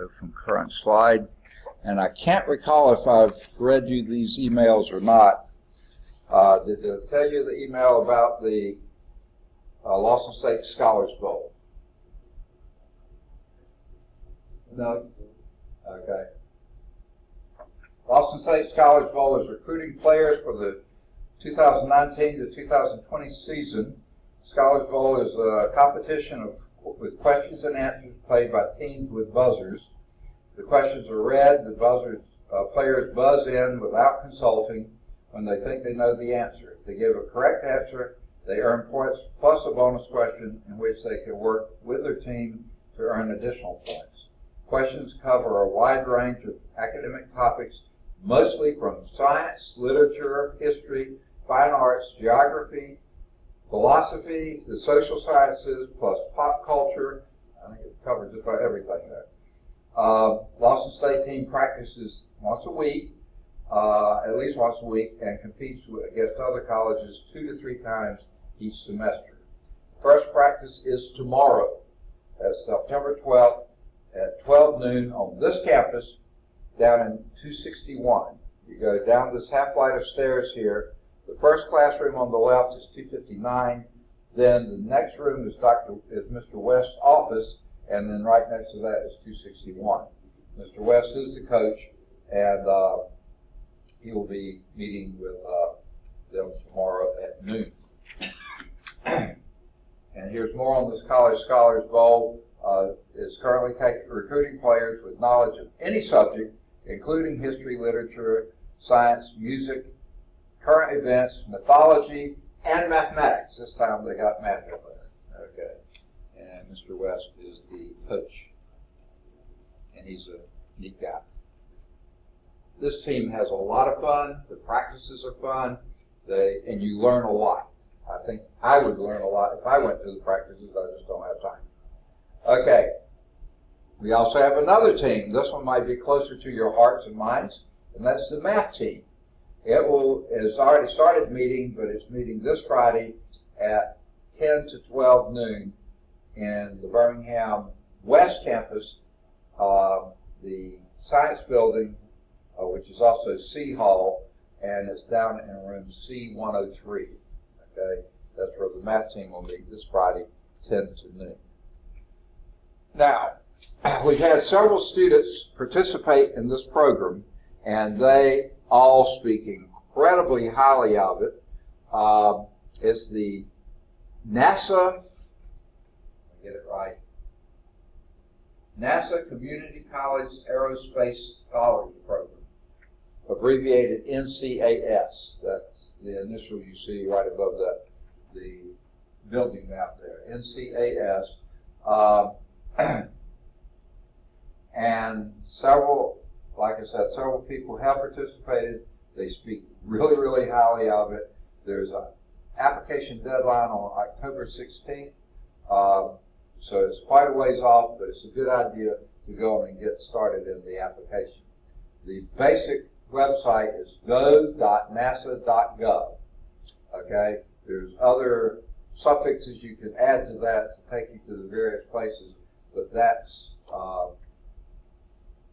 Go from current slide. And I can't recall if I've read you these emails or not. Did I tell you the email about the Lawson State Scholars Bowl? No? Okay. Lawson State Scholars Bowl is recruiting players for the 2019 to 2020 season. Scholars Bowl is a competition with questions and answers played by teams with buzzers. The questions are read. The players buzz in without consulting when they think they know the answer. If they give a correct answer, they earn points plus a bonus question in which they can work with their team to earn additional points. Questions cover a wide range of academic topics, mostly from science, literature, history, fine arts, geography, philosophy, the social sciences, plus pop culture. I think it covered just about everything there. Lawson State team practices once a week, at least once a week, and competes against other colleges 2 to 3 times each semester. First practice is tomorrow. That's September 12th at 12 noon on this campus down in 261. You go down this half flight of stairs here. The first classroom on the left is 259. Then the next room is Mr. West's office, and then right next to that is 261. Mr. West is the coach, and he will be meeting with them tomorrow at noon. And here's more on this College Scholars Bowl. It's currently recruiting players with knowledge of any subject, including history, literature, science, music, current events, mythology, and mathematics. This time they got math in there. Okay. And Mr. West is the coach. And he's a neat guy. This team has a lot of fun. The practices are fun. And you learn a lot. I think I would learn a lot if I went to the practices. I just don't have time. Okay. We also have another team. This one might be closer to your hearts and minds, and that's the math team. It's already started meeting, but it's meeting this Friday at 10 to 12 noon in the Birmingham West Campus, the Science Building, which is also C Hall, and it's down in room C103. Okay, that's where the math team will meet this Friday, 10 to noon. Now, we've had several students participate in this program, and they all speak incredibly highly of it. It's the NASA, get it right, NASA Community College Aerospace Scholars Program, abbreviated NCAS. That's the initial you see right above the building map there, NCAS. And several, like I said, several people have participated. They speak really, really highly of it. There's an application deadline on October 16th. So it's quite a ways off, but it's a good idea to go and get started in the application. The basic website is go.nasa.gov. Okay? There's other suffixes you can add to that to take you to the various places, but that's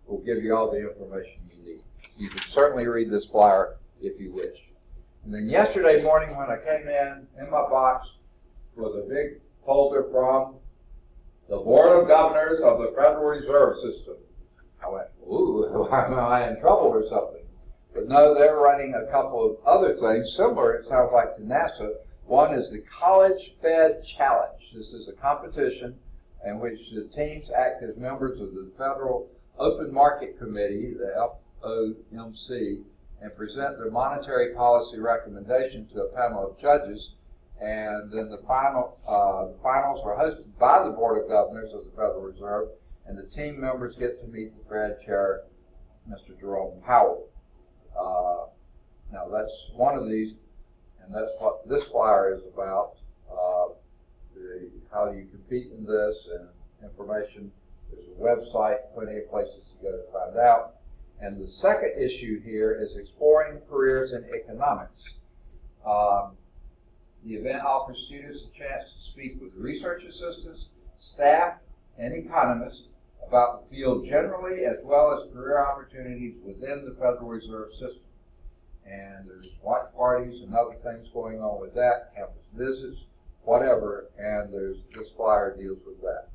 will give you all the information you need. You can certainly read this flyer if you wish. And then yesterday morning when I came in my box was a big folder from the Board of Governors of the Federal Reserve System. I went, ooh, am I in trouble or something? But no, they're running a couple of other things similar, it sounds like, to NASA. One is the College Fed Challenge. This is a competition in which the teams act as members of the Federal Open Market Committee, the FOMC, and present their monetary policy recommendation to a panel of judges. And then the finals are hosted by the Board of Governors of the Federal Reserve, and the team members get to meet the Fed Chair, Mr. Jerome Powell. Now that's one of these, and that's what this flyer is about. How do you compete in this, and information. There's a website, plenty of places to go to find out. And the second issue here is exploring careers in economics. The event offers students a chance to speak with research assistants, staff, and economists about the field generally, as well as career opportunities within the Federal Reserve System. And there's watch parties and other things going on with that, campus visits, whatever, and this flyer deals with that.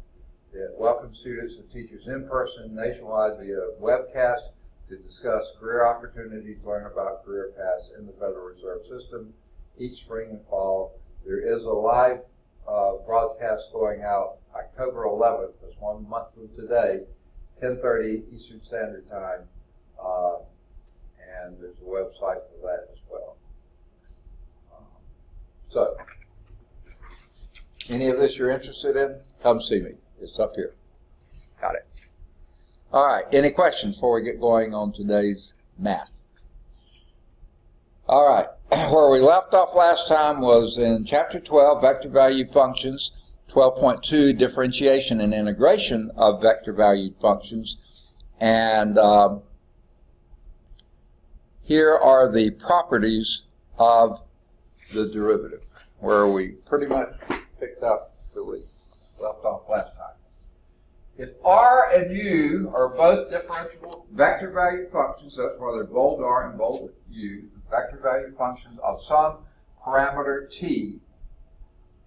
It welcomes students and teachers in person nationwide via webcast to discuss career opportunities, learn about career paths in the Federal Reserve System each spring and fall. There is a live broadcast going out October 11th, that's 1 month from today, 10:30 Eastern Standard Time, and there's a website for that as well. So, any of this you're interested in, come see me. It's up here. Got it. All right, any questions before we get going on today's math? All right, where we left off last time was in Chapter 12, Vector Value Functions, 12.2, Differentiation and Integration of Vector Valued Functions. And here are the properties of the derivative, where we pretty much picked up where we left off last time. If R and U are both differentiable vector value functions, that's why they're bold R and bold U, vector value functions of some parameter t,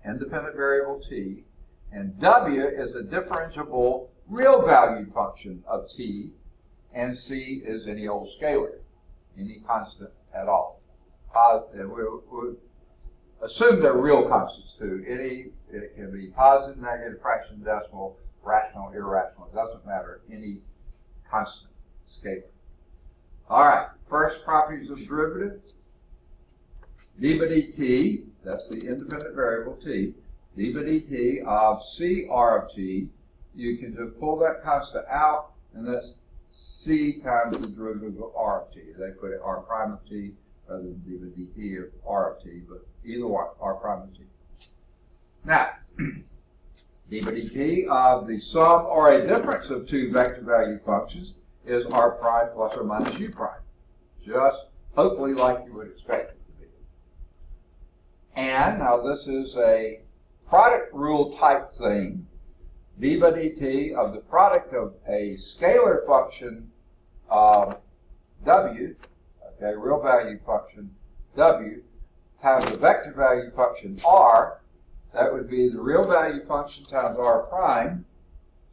independent variable t, and W is a differentiable real valued function of t, and C is any old scalar, any constant at all. And we'll assume they're real constants too. It can be positive, negative, fraction, decimal, rational, irrational. It doesn't matter. Any constant scalar. All right. First properties of derivative. d by dt, that's the independent variable t, d by dt of c r of t. You can just pull that constant out, and that's c times the derivative of r of t. They put it r prime of t rather than d by dt of r of t, but either one, r prime of t. Now, d by dt of the sum or a difference of two vector value functions is r prime plus or minus u prime. Just hopefully like you would expect it to be. And now this is a product rule type thing. D by dt of the product of a scalar function w, okay, real value function w, times the vector value function r. That would be the real value function times r prime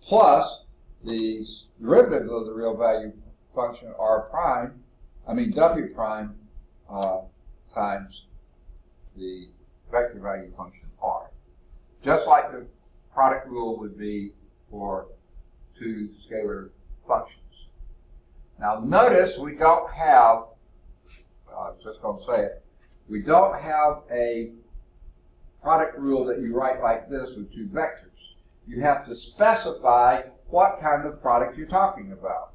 plus the derivative of the real value function r prime, w prime times the vector value function r. Just like the product rule would be for two scalar functions. Now notice we don't have, I was just going to say it, we don't have a product rule that you write like this with two vectors. You have to specify what kind of product you're talking about.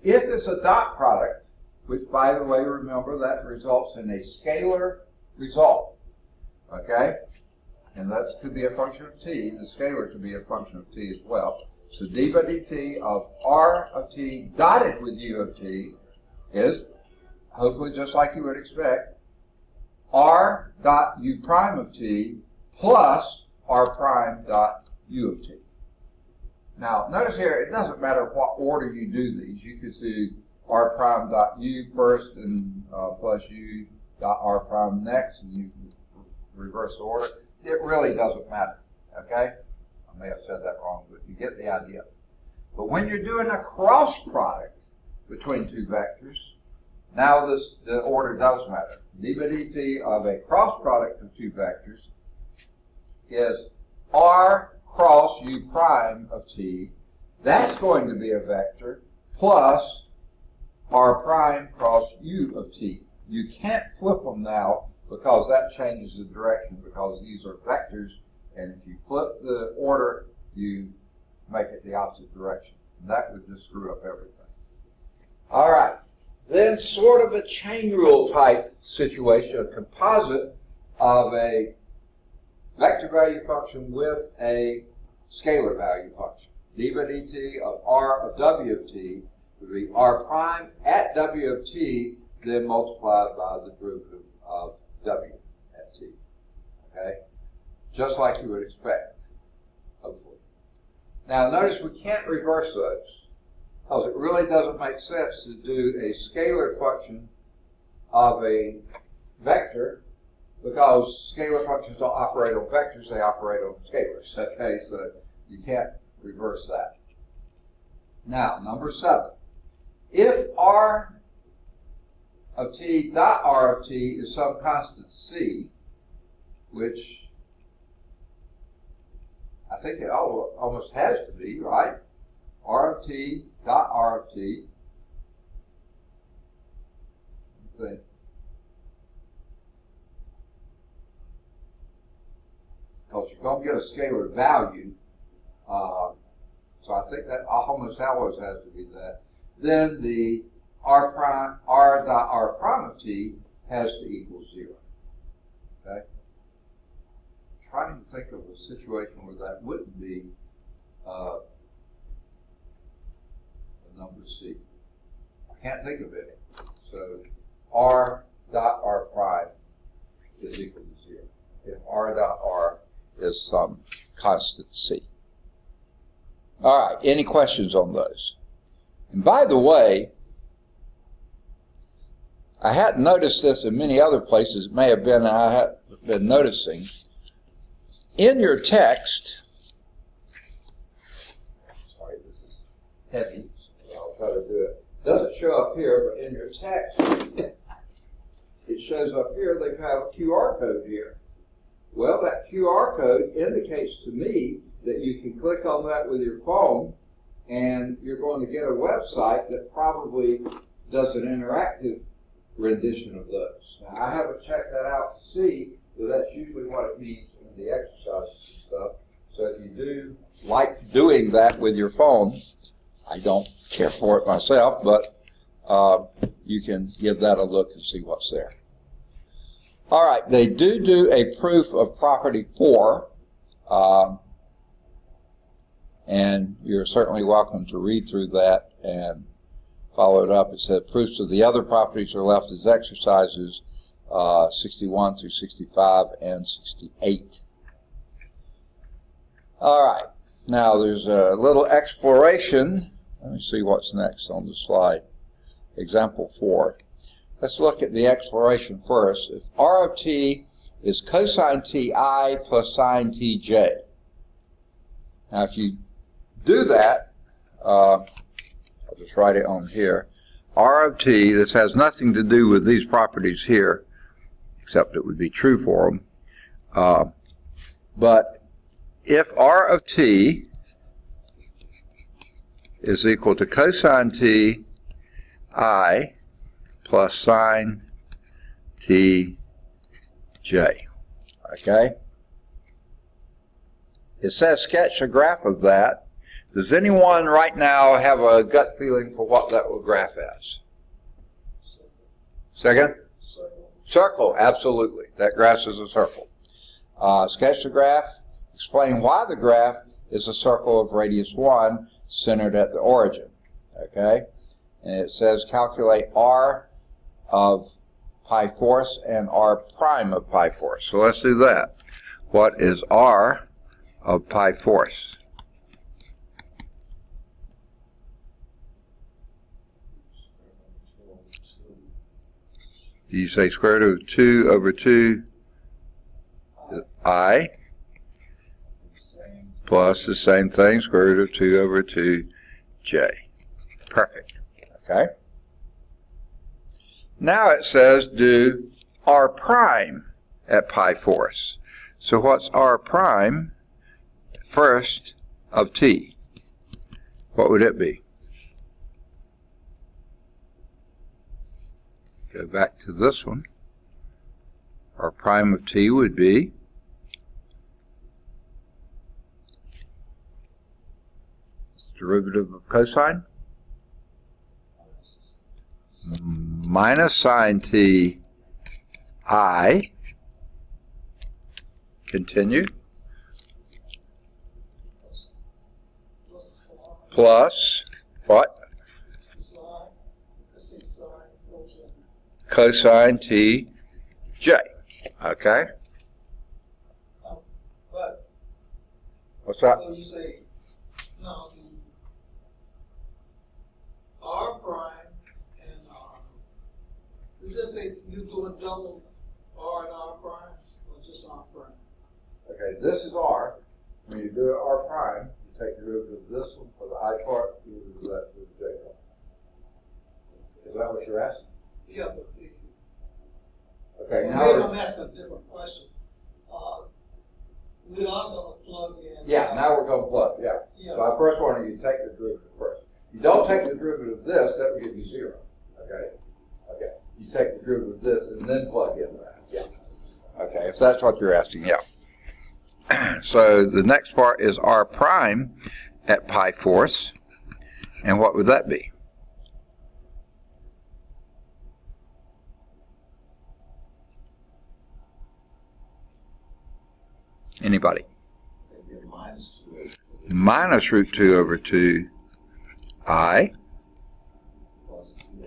If it's a dot product, which by the way, remember that results in a scalar result, okay? And that could be a function of t. The scalar could be a function of t as well. So d by dt of r of t dotted with u of t is, hopefully just like you would expect, r dot u prime of t plus r prime dot u of t. Now, notice here, it doesn't matter what order you do these. You could do r prime dot u first and plus u dot r prime next, and you can reverse the order. It really doesn't matter, okay? I may have said that wrong, but you get the idea. But when you're doing a cross product between two vectors, now the order does matter. D by dt of a cross product of two vectors is r cross u prime of t. That's going to be a vector plus r prime cross u of t. You can't flip them now because that changes the direction, because these are vectors, and if you flip the order, you make it the opposite direction. And that would just screw up everything. All right. Then sort of a chain rule type situation, a composite of a vector value function with a scalar value function. D by dt of r of w of t would be r prime at w of t, then multiplied by the derivative of w at t. Okay? Just like you would expect, hopefully. Now notice we can't reverse those because it really doesn't make sense to do a scalar function of a vector because scalar functions don't operate on vectors, they operate on scalars. Okay, so you can't reverse that. Now, number 7. If R of t dot R of t is some constant c, which I think it almost has to be, right? R of t dot R of t. Think. Because you're going to get a scalar value. So I think that almost always has to be that. Then the R dot R prime of t has to equal 0. Okay? I'm trying to think of a situation where that wouldn't be a number c. I can't think of it. So R dot R prime is equal to 0. If R dot R is some constant c. All right, any questions on those? And by the way, I hadn't noticed this in many other places. It may have been I have been noticing. In your text, sorry, this is heavy, so I'll try to do it. It doesn't show up here, but in your text, it shows up here they have a QR code here. Well, that QR code indicates to me that you can click on that with your phone and you're going to get a website that probably does an interactive rendition of those. Now, I haven't checked that out to see, but that's usually what it means in the exercises and stuff. So if you do like doing that with your phone, I don't care for it myself, but you can give that a look and see what's there. All right, they do a proof of property 4, and you're certainly welcome to read through that and follow it up. It said proofs of the other properties are left as exercises 61 through 65 and 68. All right, now there's a little exploration. Let me see what's next on the slide. Example 4. Let's look at the exploration first. If R of t is cosine ti plus sine tj. Now if you do that, I'll just write it on here. R of t, this has nothing to do with these properties here, except it would be true for them. But if R of t is equal to cosine t I plus sine t j. Okay? It says sketch a graph of that. Does anyone right now have a gut feeling for what that will graph as? Second? Circle. Circle, absolutely. That graph is a circle. Sketch the graph. Explain why the graph is a circle of radius 1 centered at the origin. Okay? And it says calculate R of pi fourths and R prime of pi fourths. So let's do that. What is R of pi fourths? You say square root of 2 over 2 I plus the same thing, square root of 2 over 2 j. Perfect. Okay? Now it says do R prime at pi fourths. So what's R prime first of t? What would it be? Go back to this one. R prime of t would be derivative of cosine minus sine t I, continue, plus what? Cosine t j. Okay? But What's that? when you say Now the R prime and does this say you do a double R and R prime or just R prime? Okay, this is R. When you do R prime, you take the derivative of this one for the I part, you do that for the J part. Is that what you're asking? Yeah, but the Okay, well, now maybe I'm asking a different question. We are going to plug in. yeah, now we're going to plug. Yeah. Yeah. So I first wanted you to take the derivative first. You don't take the derivative of this, that would give you 0. Okay. Okay. You take the derivative of this and then plug in that. Yeah. Okay, if that's what you're asking, yeah. So the next part is R prime at pi fourths. And what would that be? Anybody? Minus root 2 over 2 I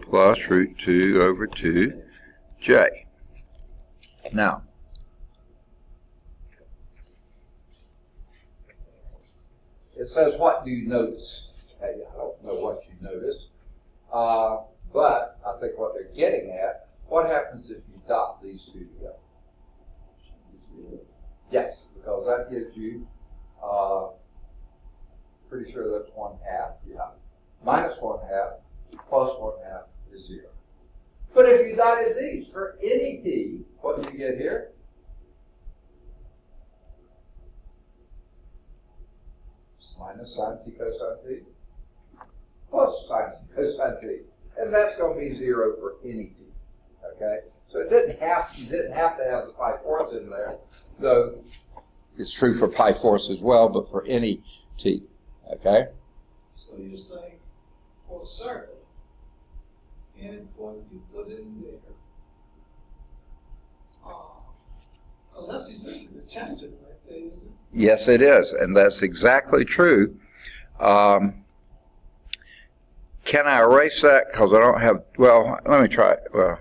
plus root 2 over 2 J. Now, it says, what do you notice? Hey, I don't know what you notice, but I think what they're getting at, what happens if you dot these two together? Yes, because that gives you, pretty sure that's 1/2, yeah. Minus 1/2 plus 1/2 is 0. But if you dotted these for any t, what do you get here? Minus sine t cosine t plus sine t cosine t. And that's going to be 0 for any t. Okay? So you didn't have to have the pi fourths in there, though it's true for pi fourths as well, but for any t. Okay? So you're saying for a circle, any point you put in there, unless you see the tangent right there, isn't it? Yes, it is, and that's exactly true. Can I erase that? Because I don't have, well, let me try it. Well,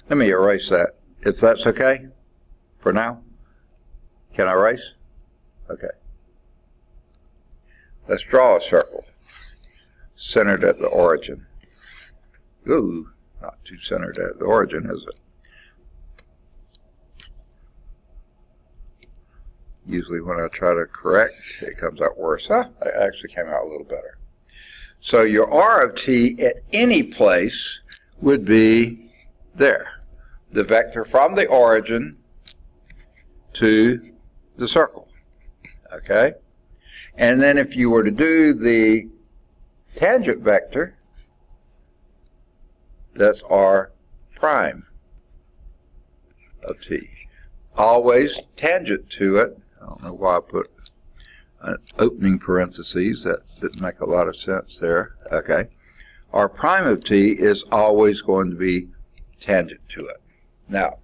let me erase that, if that's okay for now. Can I erase? Okay. Let's draw a circle centered at the origin. Ooh, not too centered at the origin, is it? Usually when I try to correct, it comes out worse. Huh? It actually came out a little better. So your R of t at any place would be there. The vector from the origin to the circle. Okay? And then if you were to do the tangent vector, that's R prime of t. Always tangent to it. I don't know why I put an opening parentheses. That didn't make a lot of sense there. Okay. R prime of t is always going to be tangent to it. Now,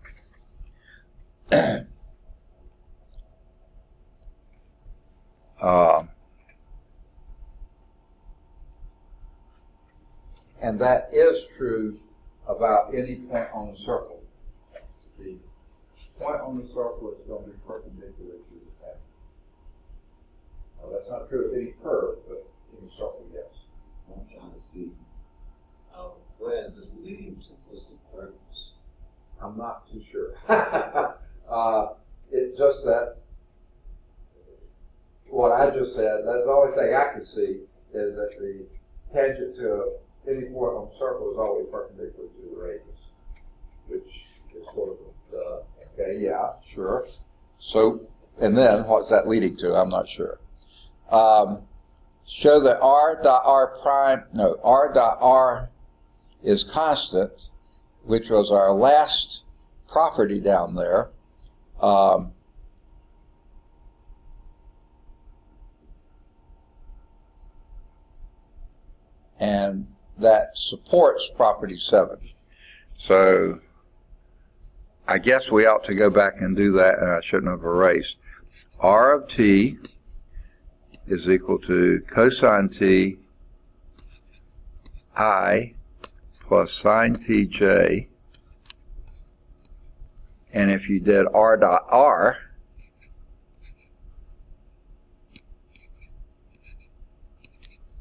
and that is true about any point on the circle. The point on the circle is going to be perpendicular to the tangent. Now, that's not true of any curve, but any circle, yes. I'm trying to see where is this leading to? What's the purpose? I'm not too sure. It's just that what I just said, that's the only thing I could see, is that the tangent to any point on the circle is always perpendicular to the radius, which is sort of, okay, yeah, sure. So, and then what's that leading to? I'm not sure. Show that R dot R is constant, which was our last property down there. And that supports property 7. So I guess we ought to go back and do that, and I shouldn't have erased. R of t is equal to cosine t I plus sine tj. And if you did R dot R,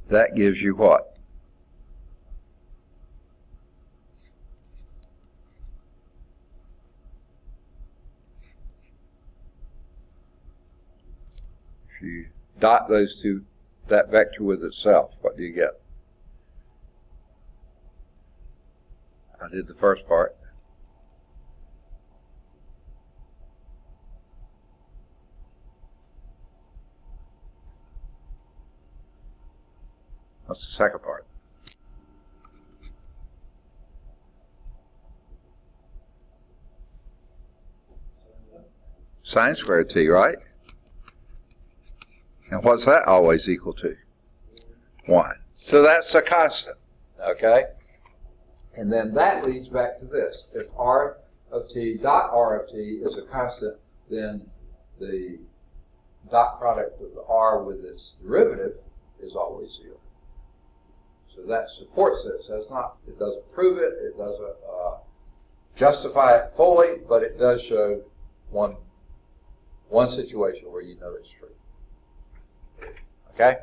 that gives you what? If you dot those two, that vector with itself, what do you get? I did the first part. What's the second part? Sine squared t, right? And what's that always equal to? 1. So that's a constant, okay? And then that leads back to this. If r of t dot r of t is a constant, then the dot product of the r with its derivative is always 0. So that supports this. That's not, it doesn't prove it, it doesn't justify it fully, but it does show one situation where you know it's true. Okay?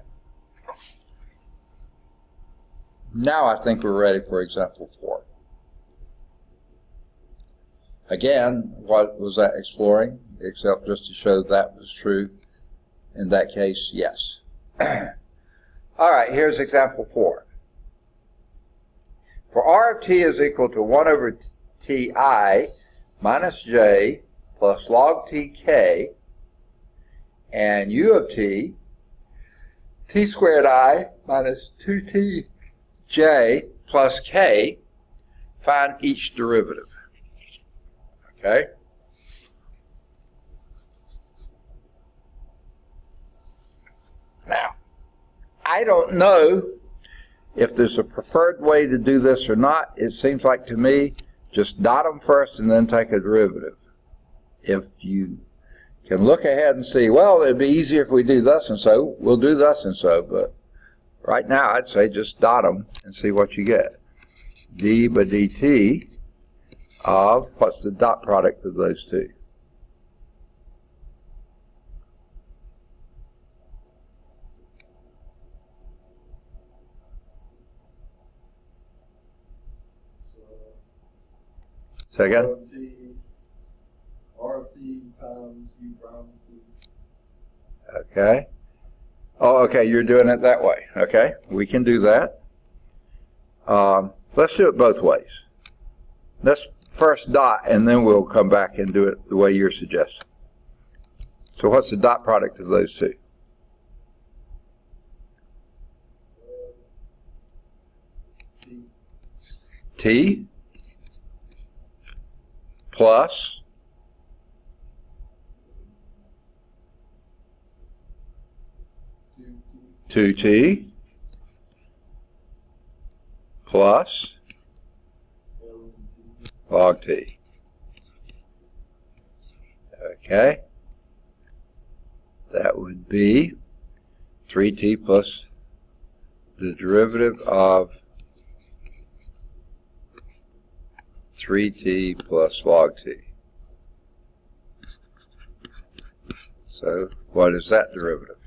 Now I think we're ready for example 4. Again, what was that exploring? Except just to show that was true. In that case, yes. All right, here's example 4. For r of t is equal to 1 over ti minus j plus log tk, and u of t, t squared I minus 2tj plus k, find each derivative. Okay? Now, I don't know if there's a preferred way to do this or not. It seems like to me, just dot them first and then take a derivative. If you can look ahead and see, well, it'd be easier if we do thus and so, we'll do thus and so, but right now I'd say just dot them and see what you get. D by dt of, what's the dot product of those two? Say again? R of t times u prime of t. Okay. Oh, okay, you're doing it that way. Okay, we can do that. Let's do it both ways. Let's first dot, and then we'll come back and do it the way you're suggesting. So what's the dot product of those two? T plus 2t plus log t. Okay. That would be 3t plus the derivative of 3t plus log t. So what is that derivative?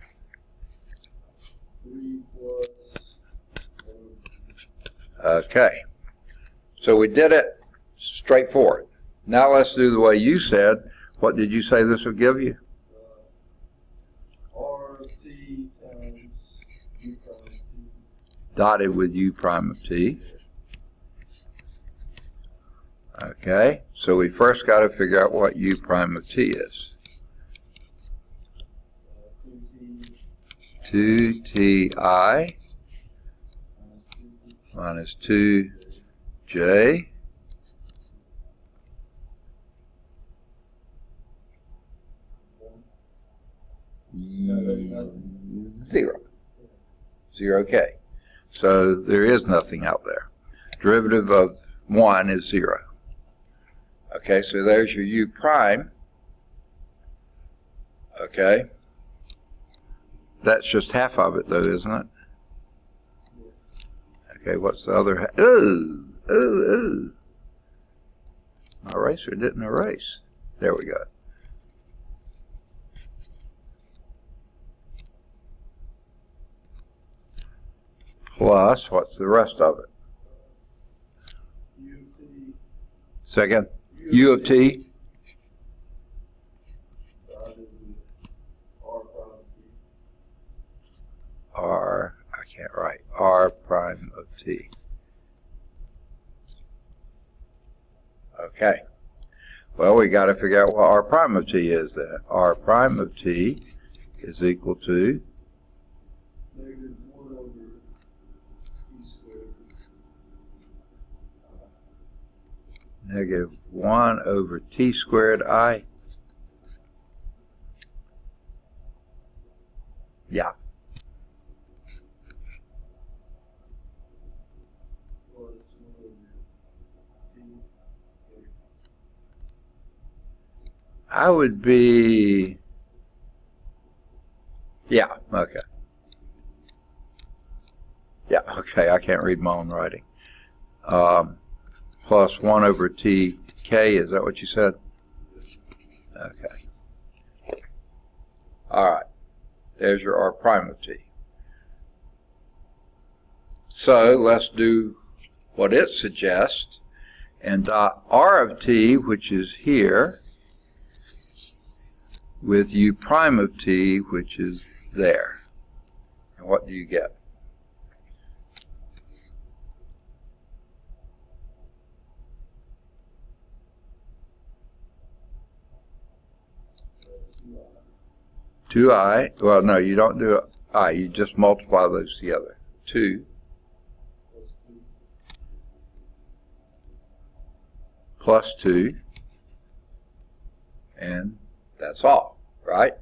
3 plus. Okay. So we did it straightforward. Now let's do the way you said. What did you say this would give you? R of t times u prime of t. Dotted with u prime of t. Okay, so we first got to figure out what u prime of t is. 2ti minus 2j zero. 0k. So there is nothing out there. Derivative of 1 is 0. Okay, so there's your u prime. Okay. That's just half of it, though, isn't it? Okay, what's the other half? Ooh, ooh, ooh. My eraser didn't erase. There we go. plus, what's the rest of it? U of T. Second, U of T. Dotted with R prime T. R, I can't write, R prime of T. Okay. Well, we got to figure out what R prime of T is then. R prime of T is equal to negative 1 over T squared. -1 over T squared I. Yeah. Plus 1 over T. I would be, yeah, okay. Yeah, okay, I can't read my own writing. Plus 1 over TK, is that what you said? Okay. All right, there's your R prime of T. So let's do what it suggests, and dot R of T, which is here, with U prime of T, which is there. And what do you get? Two I, well no, you don't do I, you just multiply those together. 2 plus 2, and that's all, right?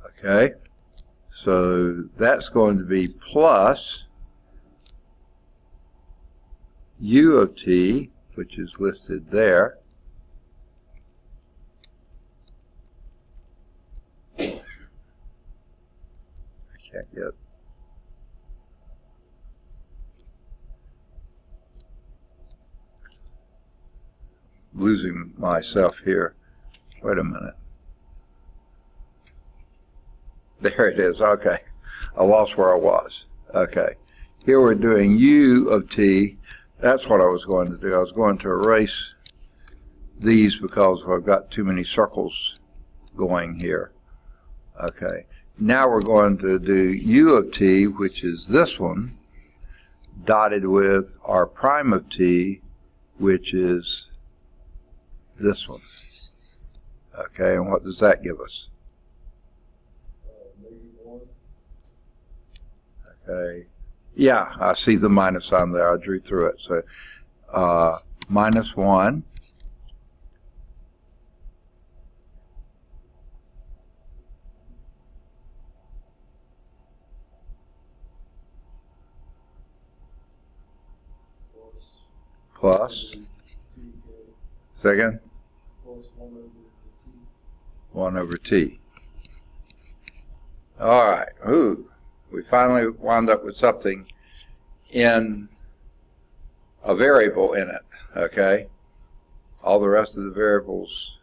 Okay, so that's going to be plus U of T, which is listed there, can't get losing myself here. Wait a minute. There it is. Okay. I lost where I was. Okay. Here we're doing U of T. That's what I was going to do. I was going to erase these because I've got too many circles going here. Okay. Now we're going to do U of T, which is this one, dotted with R prime of T, which is this one. Okay, and what does that give us? Negative 1. Okay, yeah, I see the minus sign there. I drew through it. So minus 1. Plus, second, Plus 1 over T. 1 over T. All right, ooh, we finally wound up with something in a variable in it, okay? All the rest of the variables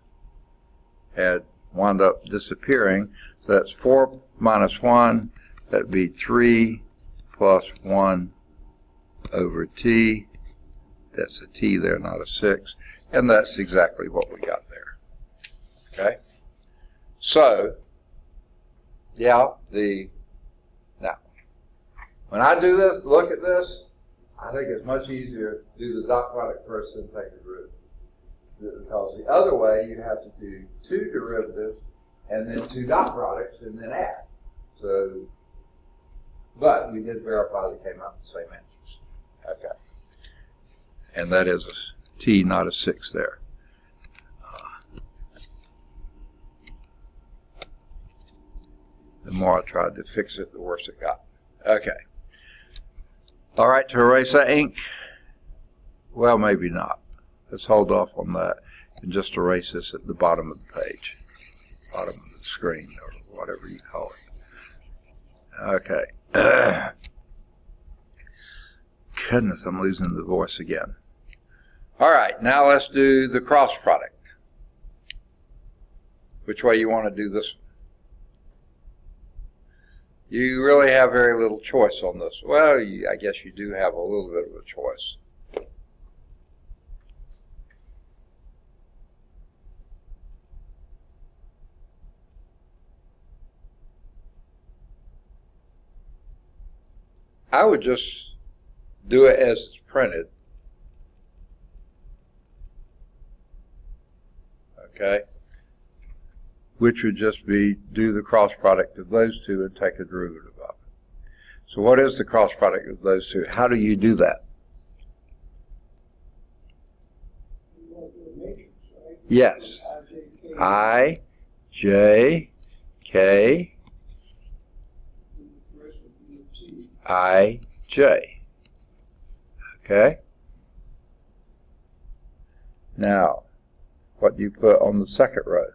had wound up disappearing. So that's 4 minus 1, that'd be 3 plus 1 over T. That's a T there, not a 6. And that's exactly what we got there. Okay? So, yeah, now, when I do this, look at this, I think it's much easier to do the dot product first than take a derivative. Because the other way, you have to do 2 derivatives and then 2 dot products and then add. So, but we did verify they came out the same answers. Okay. And that is a T, not a 6 there. The more I tried to fix it, the worse it got. Okay. All right, to erase that ink? Well, maybe not. Let's hold off on that and just erase this at the bottom of the page, bottom of the screen, or whatever you call it. Okay. Goodness, I'm losing the voice again. All right, now let's do the cross product. Which way you want to do this You really have very little choice on this. Well, I guess you do have a little bit of a choice. I would just do it as it's printed. Okay? Which would just be do the cross product of those two and take a derivative of it. So what is the cross product of those two? How do you do that? You want to do a matrix, right? Yes. I, J, K, I, J. Okay? Now, what do you put on the second row?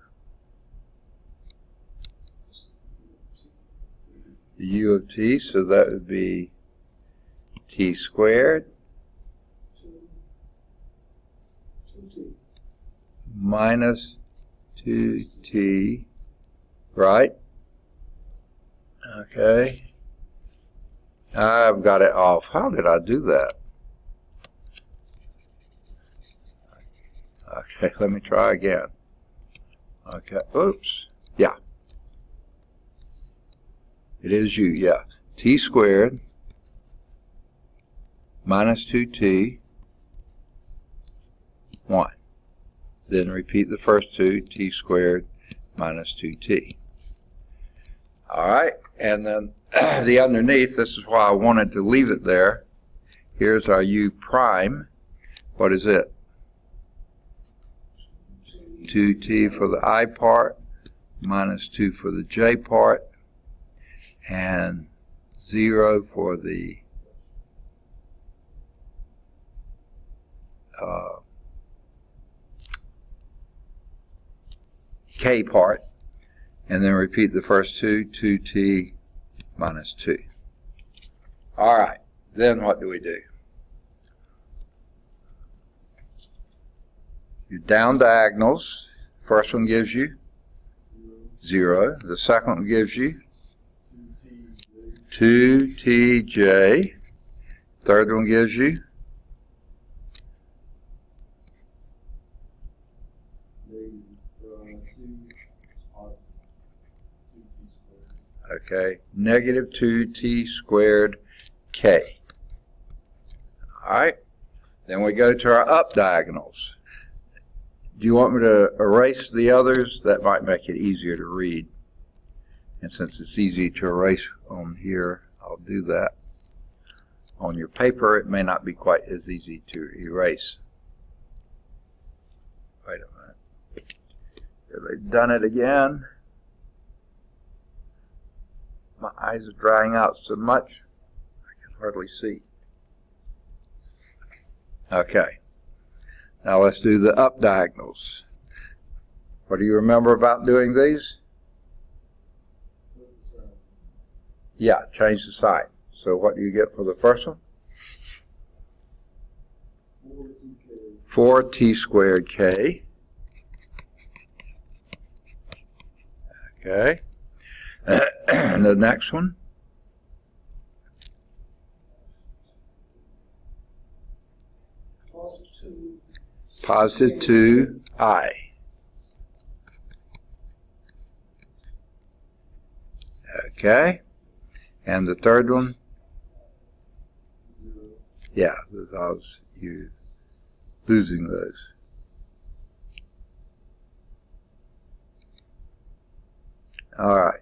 The U of t, so that would be t squared 2t. minus 2t, right? Okay. I've got it off. How did I do that? Okay, let me try again. Okay, oops. Yeah. It is u, yeah. T squared minus 2t, 1. Then repeat the first two, t squared minus 2t. All right, and then the underneath, this is why I wanted to leave it there. Here's our u prime. What is it? 2t for the I part, minus 2 for the j part, and 0 for the k part, and then repeat the first two, 2t minus 2. All right, then what do we do? Your down diagonals, first one gives you 0. The second one gives you 2tj. Third one gives you negative 2t squared k. All right, then we go to our up diagonals. Do you want me to erase the others? That might make it easier to read. And since it's easy to erase on here, I'll do that. On your paper, it may not be quite as easy to erase. Wait a minute. Here, they've done it again. My eyes are drying out so much, I can hardly see. Okay. Now let's do the up diagonals. What do you remember about doing these? Yeah, change the sign. So what do you get for the first one? 4t squared k. Okay. And the next one? Positive 2i. Okay. And the third one? 0. Yeah, because you're losing those. All right.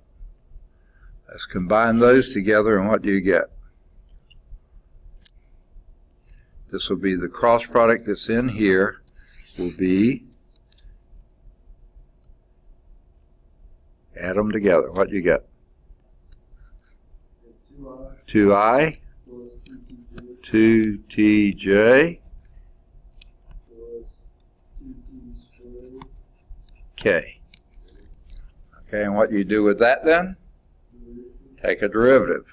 Let's combine those together, and what do you get? This will be the cross product that's in here will be, add them together. What do you get? 2i, 2tj, k. Okay, and what do you do with that then? Take a derivative.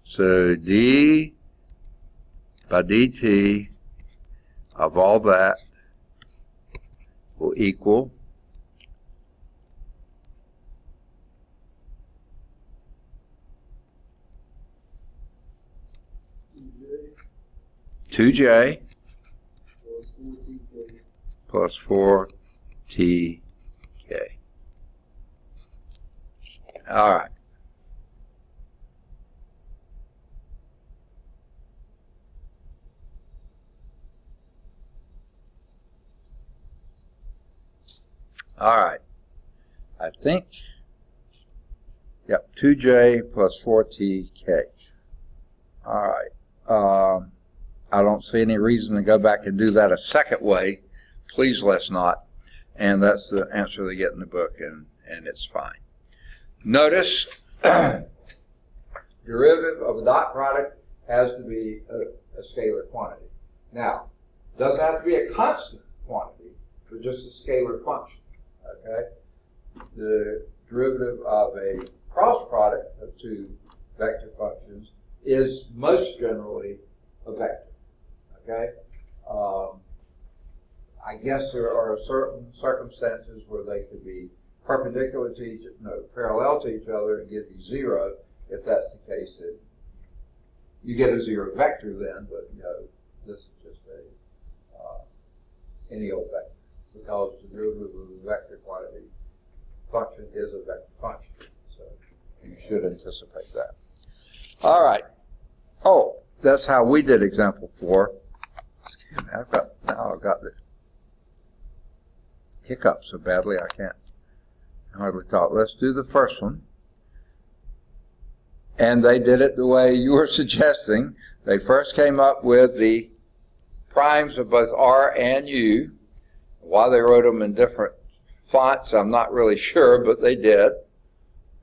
So d by dt of all that will equal 2j plus 4tk. plus 4tk. All right. All right. I think, yep, 2j plus 4tk. All right. I don't see any reason to go back and do that a second way. Please let's not. And that's the answer they get in the book, and it's fine. Notice, derivative of a dot product has to be a scalar quantity. Now, it doesn't have to be a constant quantity, but just a scalar function. Okay? The derivative of a cross product of two vector functions is most generally a vector. Okay? I guess there are certain circumstances where they could be perpendicular to each, parallel to each other and give you 0. If that's the case, then you get a 0 vector then, but this is just any old vector, because the derivative of a vector quantity function is a vector function. So you should anticipate that. All right. Oh, that's how we did example 4. Excuse me, I've got the hiccup so badly I can't hardly talk. Let's do the first one. And they did it the way you were suggesting. They first came up with the primes of both R and U. Why they wrote them in different fonts, I'm not really sure, but they did.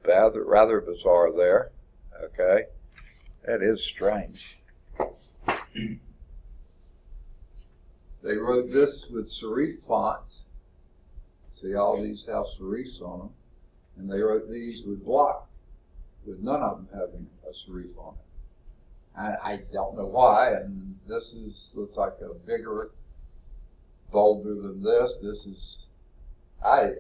Rather bizarre there. Okay. That is strange. They wrote this with serif font. See, all these have serifs on them. And they wrote these with block, with none of them having a serif on it. And I don't know why, and this looks like a bigger, bolder than this. This is, I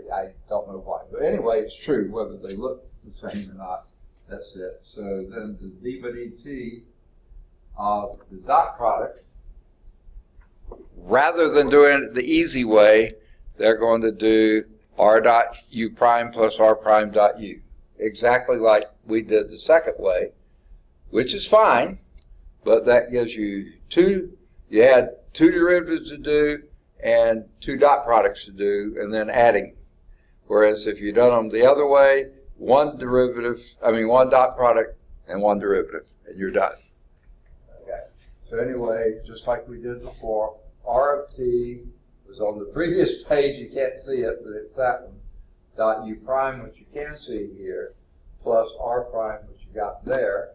don't know why. But anyway, it's true, whether they look the same or not, that's it. So then the d by dt of the dot product, rather than doing it the easy way, they're going to do r dot u prime plus r prime dot u. Exactly like we did the second way, which is fine, but that gives you you had two derivatives to do and two dot products to do, and then adding. Whereas if you'd done them the other way, one dot product and one derivative, and you're done. Okay. So anyway, just like we did before, r of t was on the previous page. You can't see it, but it's that one. Dot u prime, which you can see here, plus r prime, which you got there,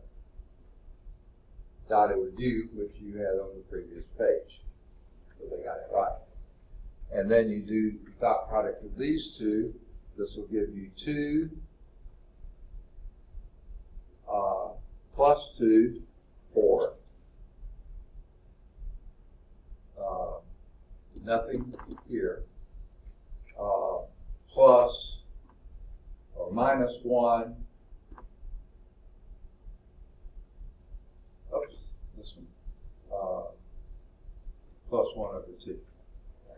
dotted with u, which you had on the previous page. So they got it right. And then you do the dot product of these two. This will give you 2 plus 2, 4. Nothing here. Plus or minus 1. Oops, this one. Plus 1 over 2.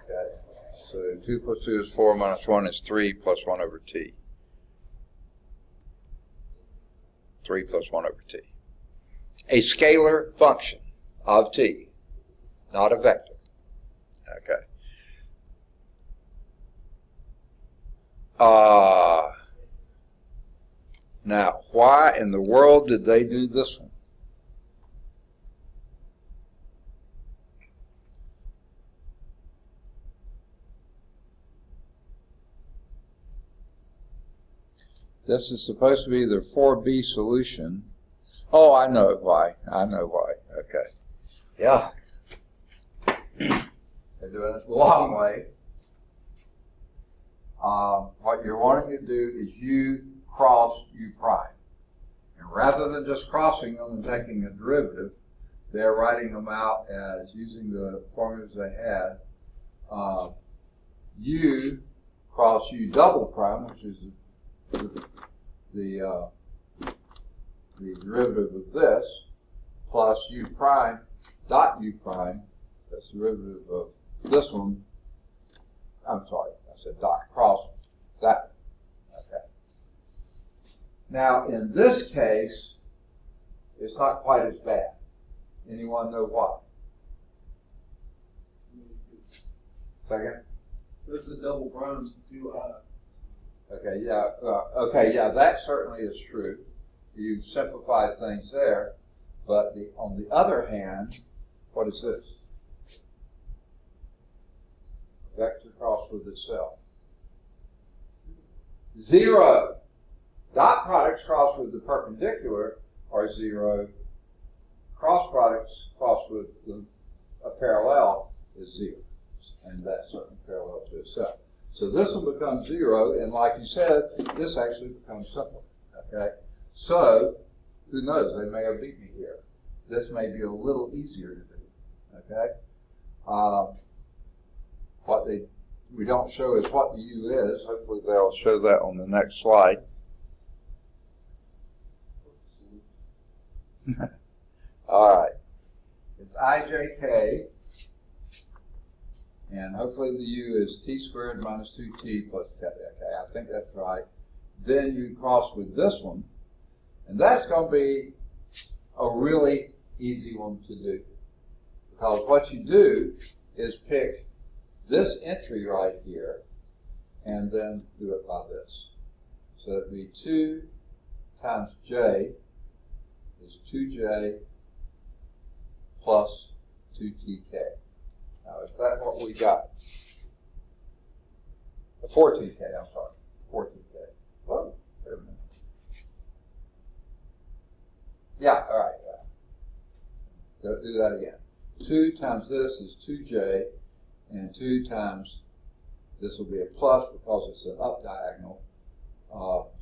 Okay. So 2 plus 2 is 4, minus 1 is 3, plus 1 over t. 3 plus 1 over t. A scalar function of t, not a vector. Okay. Now, why in the world did they do this one? This is supposed to be their 4b solution. Oh, I know why. Okay. Yeah. They're doing it the long way. What you're wanting to do is u cross u prime. And rather than just crossing them and taking a derivative, they're writing them out as, using the formulas they had, u cross u double prime, which is the derivative of this, plus u prime dot u prime, that's the derivative of this one. I'm sorry, I said dot cross that. Okay. Now, in this case, it's not quite as bad. Anyone know why? Second? This is a double primes and 2 I. Okay, yeah, that certainly is true. You've simplified things there, but on the other hand, what is this? Vector cross with itself. 0. Dot products cross with the perpendicular are 0. Cross products cross with a parallel is 0. And that's certainly parallel to itself. So this will become 0, and like you said, this actually becomes simpler. Okay? So, who knows? They may have beat me here. This may be a little easier to do. Okay? What we don't show is what the U is. Hopefully they'll show that on the next slide. All right. It's IJK, and hopefully the U is t squared minus 2t plus k. Okay, I think that's right. Then you cross with this one, and that's going to be a really easy one to do. Because what you do is pick this entry right here, and then do it by this. So it would be 2 times j is 2j plus 2tk. Now, is that what we got? 4tk, I'm sorry. 4tk. Whoa, wait a minute. Yeah, all right. Do that again. 2 times this is 2j, and 2 times this will be a plus because it's an up diagonal,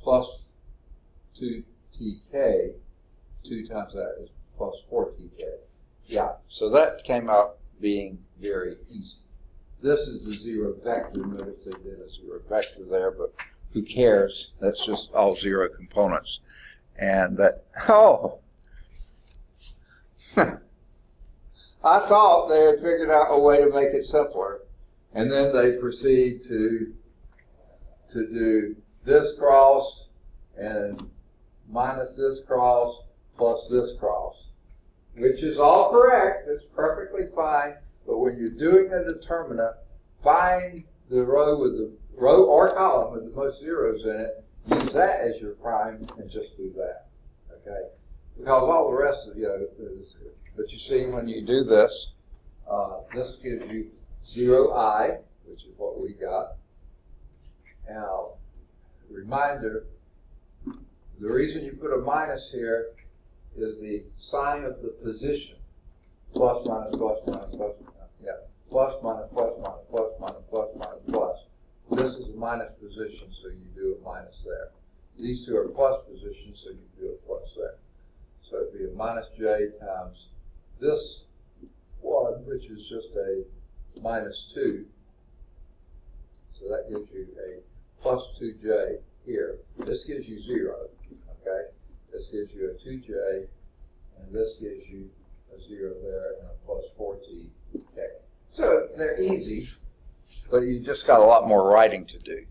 plus 2tk. 2 times that is plus 4tk. Yeah, so that came out being very easy. This is the 0 vector. Notice they did a 0 vector there, but who cares? That's just all 0 components. And that, I thought they had figured out a way to make it simpler. And then they proceed to do this cross and minus this cross plus this cross, which is all correct. It's perfectly fine. But when you're doing a determinant, find the row or column with the most zeros in it, use that as your prime, and just do that. Okay? Because all the rest of is, but you see when you do this, this gives you 0i, which is what we got. Now, reminder, the reason you put a minus here is the sign of the position. Plus, minus, plus, minus, plus, minus. Yeah. Plus, minus, plus, minus, plus, minus, plus, minus, plus. This is a minus position, so you do a minus there. These two are plus positions, so you do a plus there. So it'd be a minus j times this one, which is just a minus 2. So that gives you a plus 2j here. This gives you 0. Okay? This gives you a 2j, and this gives you a 0 there and a plus 4tk. So they're easy, but you just got a lot more writing to do.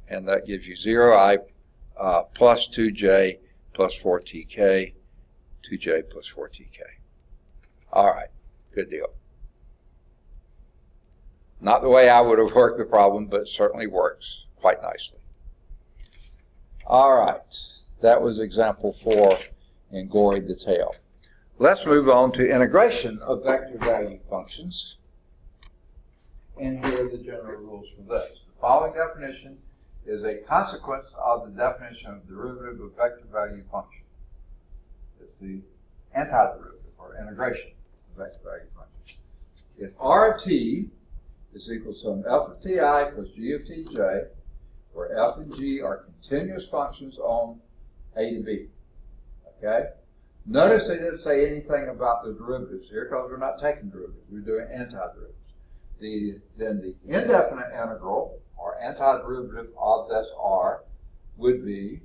And that gives you 0i plus 2j plus 4tk, 2j plus 4tk. All right, good deal. Not the way I would have worked the problem, but it certainly works quite nicely. All right, that was example 4 in gory detail. Let's move on to integration of vector value functions. And here are the general rules for this. The following definition is a consequence of the definition of derivative of vector value function. It's the antiderivative, or integration of vector value function. If R of t is equal to some f of ti plus g of tj, where f and g are continuous functions on a to b. Okay? Notice they didn't say anything about the derivatives here because we're not taking derivatives. We're doing antiderivatives. Then the indefinite integral, or antiderivative of this r, would be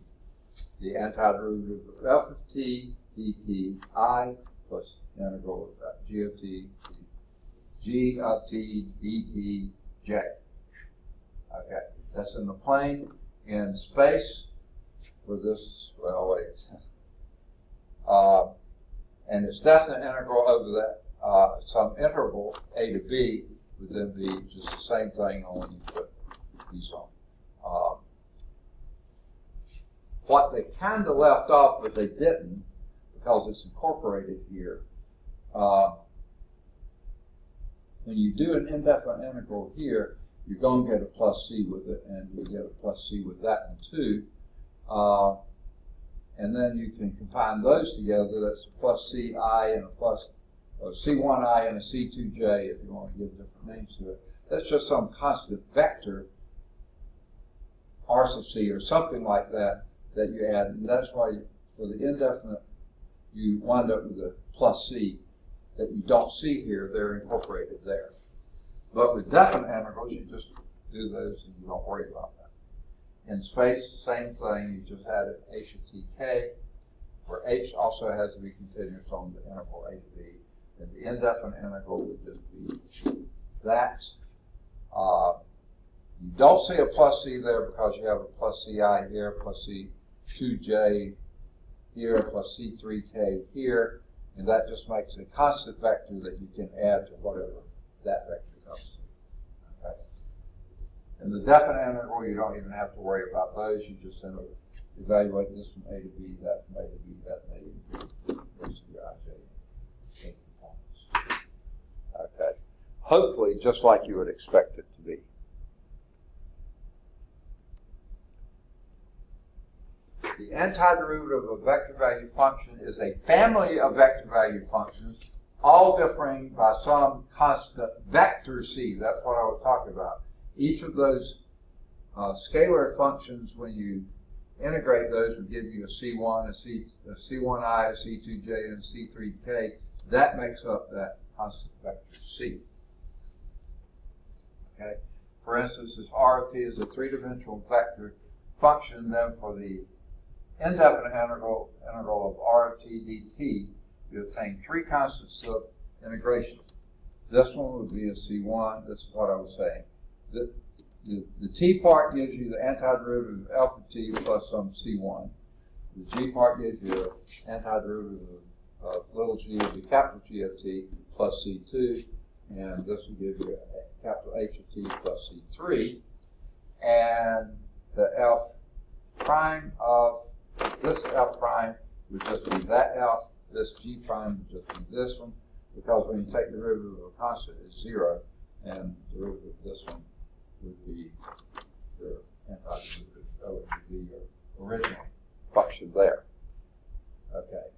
the antiderivative of f of t dt I plus integral of G of T dt J. Okay, that's in the plane. In space, for this, well, wait. And its definite integral over that, some interval, a to b, would then be just the same thing, only you put these on. What they kind of left off, but they didn't, because it's incorporated here, when you do an indefinite integral here, you're going to get a plus c with it, and you get a plus c with that one too. And then you can combine those together. That's a plus ci and a plus c1i and a c2j, if you want to give different names to it. That's just some constant vector, r sub c or something like that, that you add. And that's why for the indefinite, you wind up with a plus c that you don't see here. They're incorporated there. But with definite integrals, you just do those and you don't worry about that. In space, same thing, you just add h of tk, where h also has to be continuous on the interval a to b. And the indefinite integral would just be that. You don't see a plus c there because you have a plus ci here, plus c2j here, plus c3k here, and that just makes a constant vector that you can add to whatever that vector comes to. Okay. In the definite integral, you don't even have to worry about those. You just evaluate this from a to b, that from a to b, that from a to b. Those are your ij components. Okay. Hopefully, just like you would expect it to be. The antiderivative of a vector value function is a family of vector value functions, all differing by some constant vector c. That's what I was talking about. Each of those scalar functions, when you integrate those, will give you a C1, a C1i, a C2j, and a C3k. That makes up that constant vector c. Okay. For instance, if r of t is a three-dimensional vector function, then for the indefinite integral of r of t dt, you obtain three constants of integration. This one would be a C1. This is what I was saying. The t part gives you the antiderivative of alpha t plus some C1. The g part gives you an antiderivative of little g of the capital G of t plus C2. And this will give you a capital H of t plus C3. And the F prime of this F prime would just be that F. This G prime would just be this one. Because when you take the derivative of a constant, it's 0. And the derivative of this one would be your antiderivative, would be your original function there. Okay.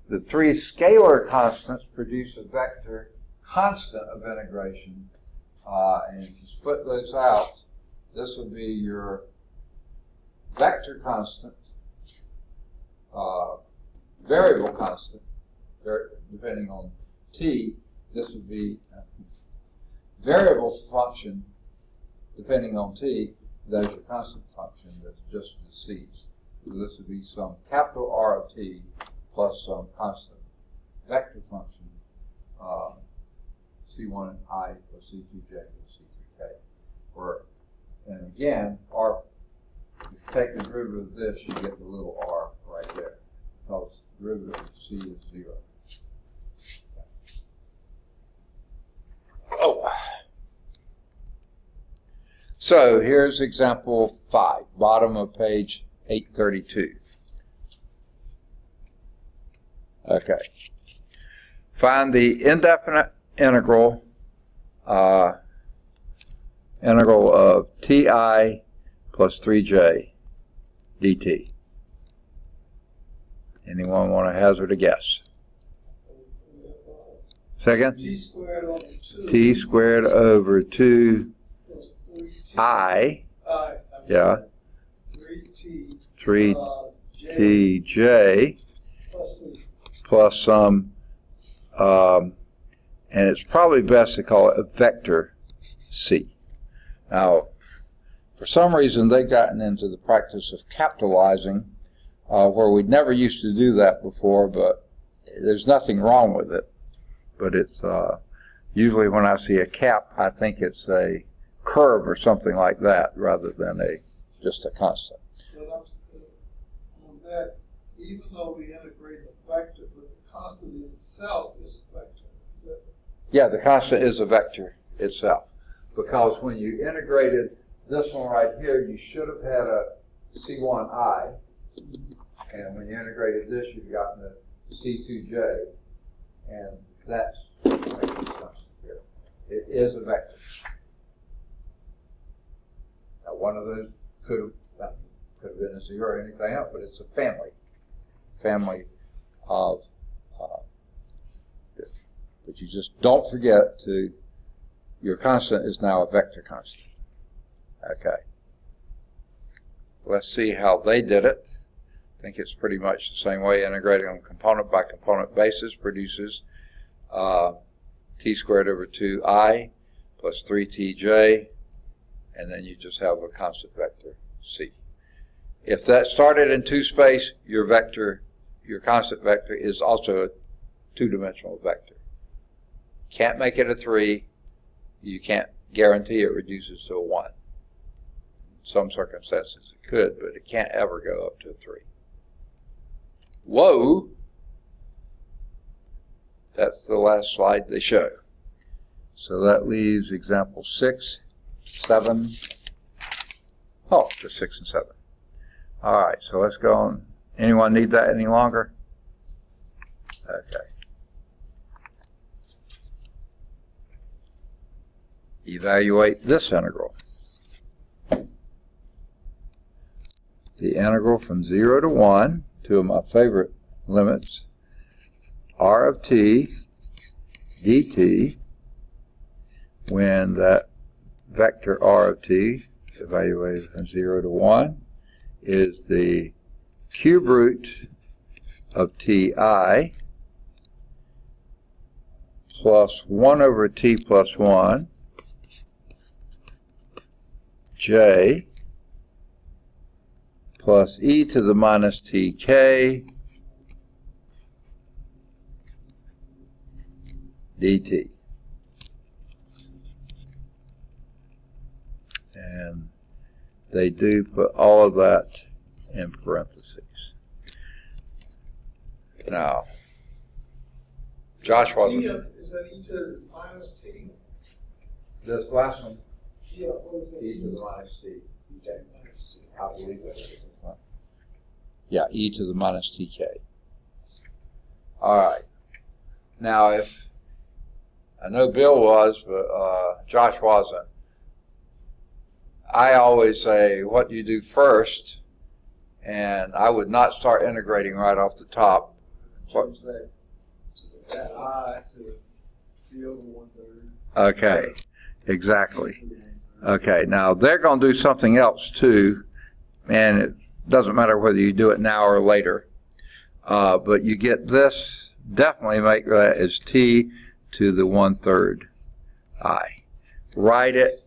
The three scalar constants produce a vector constant of integration. And if you split those out, this would be your vector constant, variable constant, depending on t. This would be variable function depending on t. That's your constant function. That's just the c's. So this would be some capital R of t plus some constant vector function, C1i plus C2j plus C3k. And again, R, if you take the derivative of this, you get the little r right there, because the derivative of c is 0. Oh. So here's example 5, bottom of page 832. Okay. Find the indefinite integral of ti plus 3j dt. Anyone want to hazard a guess? Second? G squared over 2. T squared over 2i. Yeah. 3tj plus some, and it's probably best to call it a vector c. Now, for some reason, they've gotten into the practice of capitalizing where we never used to do that before, but there's nothing wrong with it. But it's usually when I see a cap, I think it's a curve or something like that rather than just a constant. But on that, even though we integrate a vector, but the constant itself is a vector. Is that? Yeah, the constant is a vector itself. Because when you integrated this one right here, you should have had a C1i. And when you integrated this, you've gotten a C2j. And that's here. It is a vector. Now, one of those could have been a 0 or anything else, but it's a family of, but you just don't forget your constant is now a vector constant. Okay. Let's see how they did it. I think it's pretty much the same way. Integrating on component by component basis produces t squared over 2I plus 3tj, and then you just have a constant vector c. If that started in 2 space, your constant vector is also a 2-dimensional vector. Can't make it a 3. You can't guarantee it reduces to a 1. In some circumstances it could, but it can't ever go up to a 3. Whoa! That's the last slide they show. So that leaves example 6, 7. Oh, just 6 and 7. All right, so let's go on. Anyone need that any longer? Okay. Evaluate this integral. The integral from 0 to 1, two of my favorite limits, r of t dt, when that vector r of t, evaluated from 0 to 1, is the cube root of ti plus 1 over t plus 1 j plus e to the minus tk dt. And they do put all of that in parentheses. Now, Josh wasn't. Is that e to the minus t? This last one, Yeah, what is that? e to the minus t. E to the minus t. I believe that is. Yeah, e to the minus tk. All right. Now, if I know Bill was, but Josh wasn't, I always say, what do you do first? And I would not start integrating right off the top. Change that I to t over 1/3. Okay, exactly. Okay, now they're going to do something else too, and it doesn't matter whether you do it now or later. But you get this, definitely make that as t to the 1/3 I. Write it.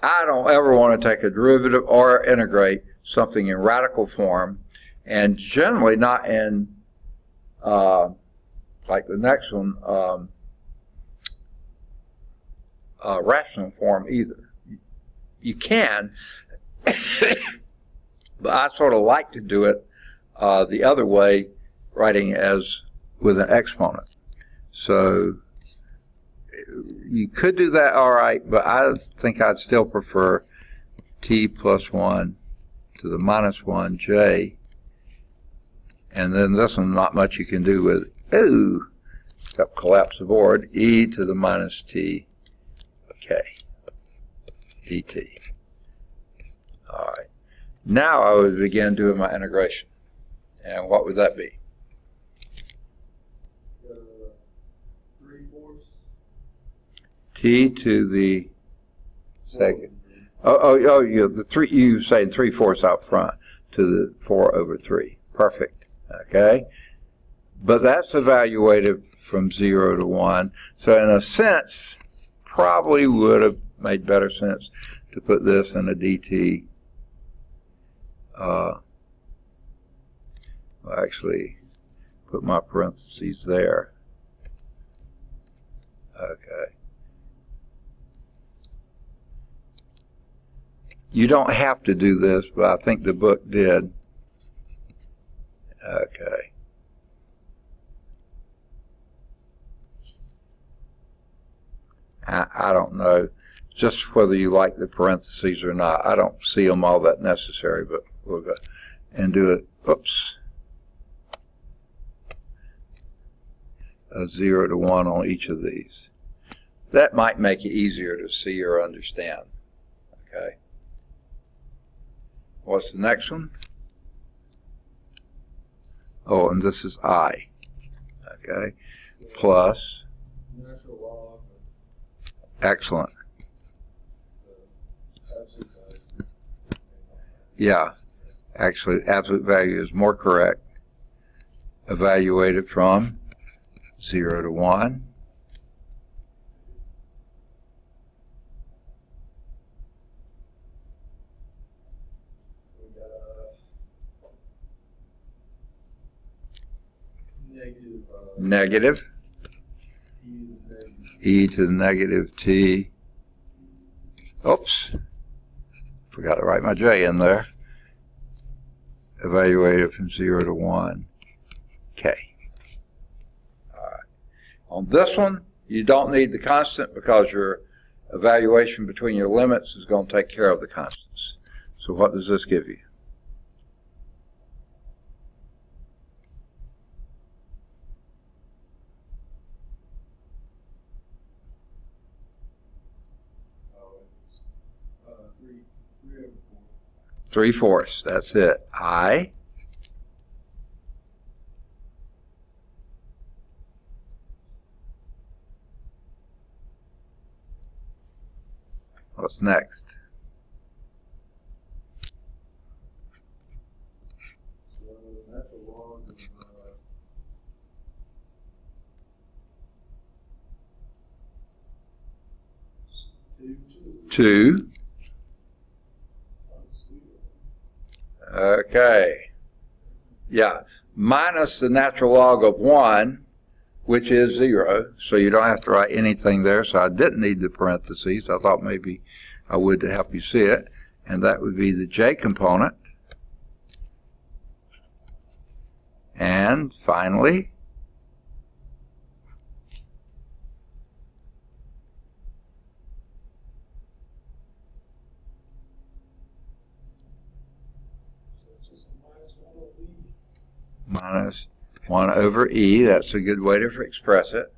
I don't ever want to take a derivative or integrate something in radical form, and generally not in, like the next one, rational form either. You can, but I sort of like to do it the other way, writing as with an exponent. So you could do that all right, but I think I'd still prefer t plus 1 to the minus 1 j, and then this one not much you can do with, except collapse the board, e to the minus t k dt. All right. Now I would begin doing my integration. And what would that be? 3/4. T to the second. Yeah, the 3, you say 3/4 out front to the 4 over 3. Perfect. Okay. But that's evaluated from 0 to 1. So in a sense, probably would have made better sense to put this in a dt I'll actually put my parentheses there. Okay. You don't have to do this, but I think the book did. Okay. I don't know just whether you like the parentheses or not. I don't see them all that necessary, but we'll go and do it. Oops. A 0 to 1 on each of these. That might make it easier to see or understand. Okay. What's the next one? Oh, and this is I. Okay. Plus. Natural log. Excellent. Absolute value. Yeah. Actually, absolute value is more correct. Evaluated from 0 to 1. We got negative. Negative. E to the negative. E to the negative t. Oops. Forgot to write my j in there. Evaluated from 0 to 1. K. All right. On this one, you don't need the constant because your evaluation between your limits is going to take care of the constants. So what does this give you? Three over 4. 3/4. That's it. I. What's next? So natural log of 2. Okay. Yeah. Minus the natural log of 1, which is 0. So you don't have to write anything there. So I didn't need the parentheses. I thought maybe I would to help you see it. And that would be the j component. And finally, minus 1 over e. That's a good way to express it.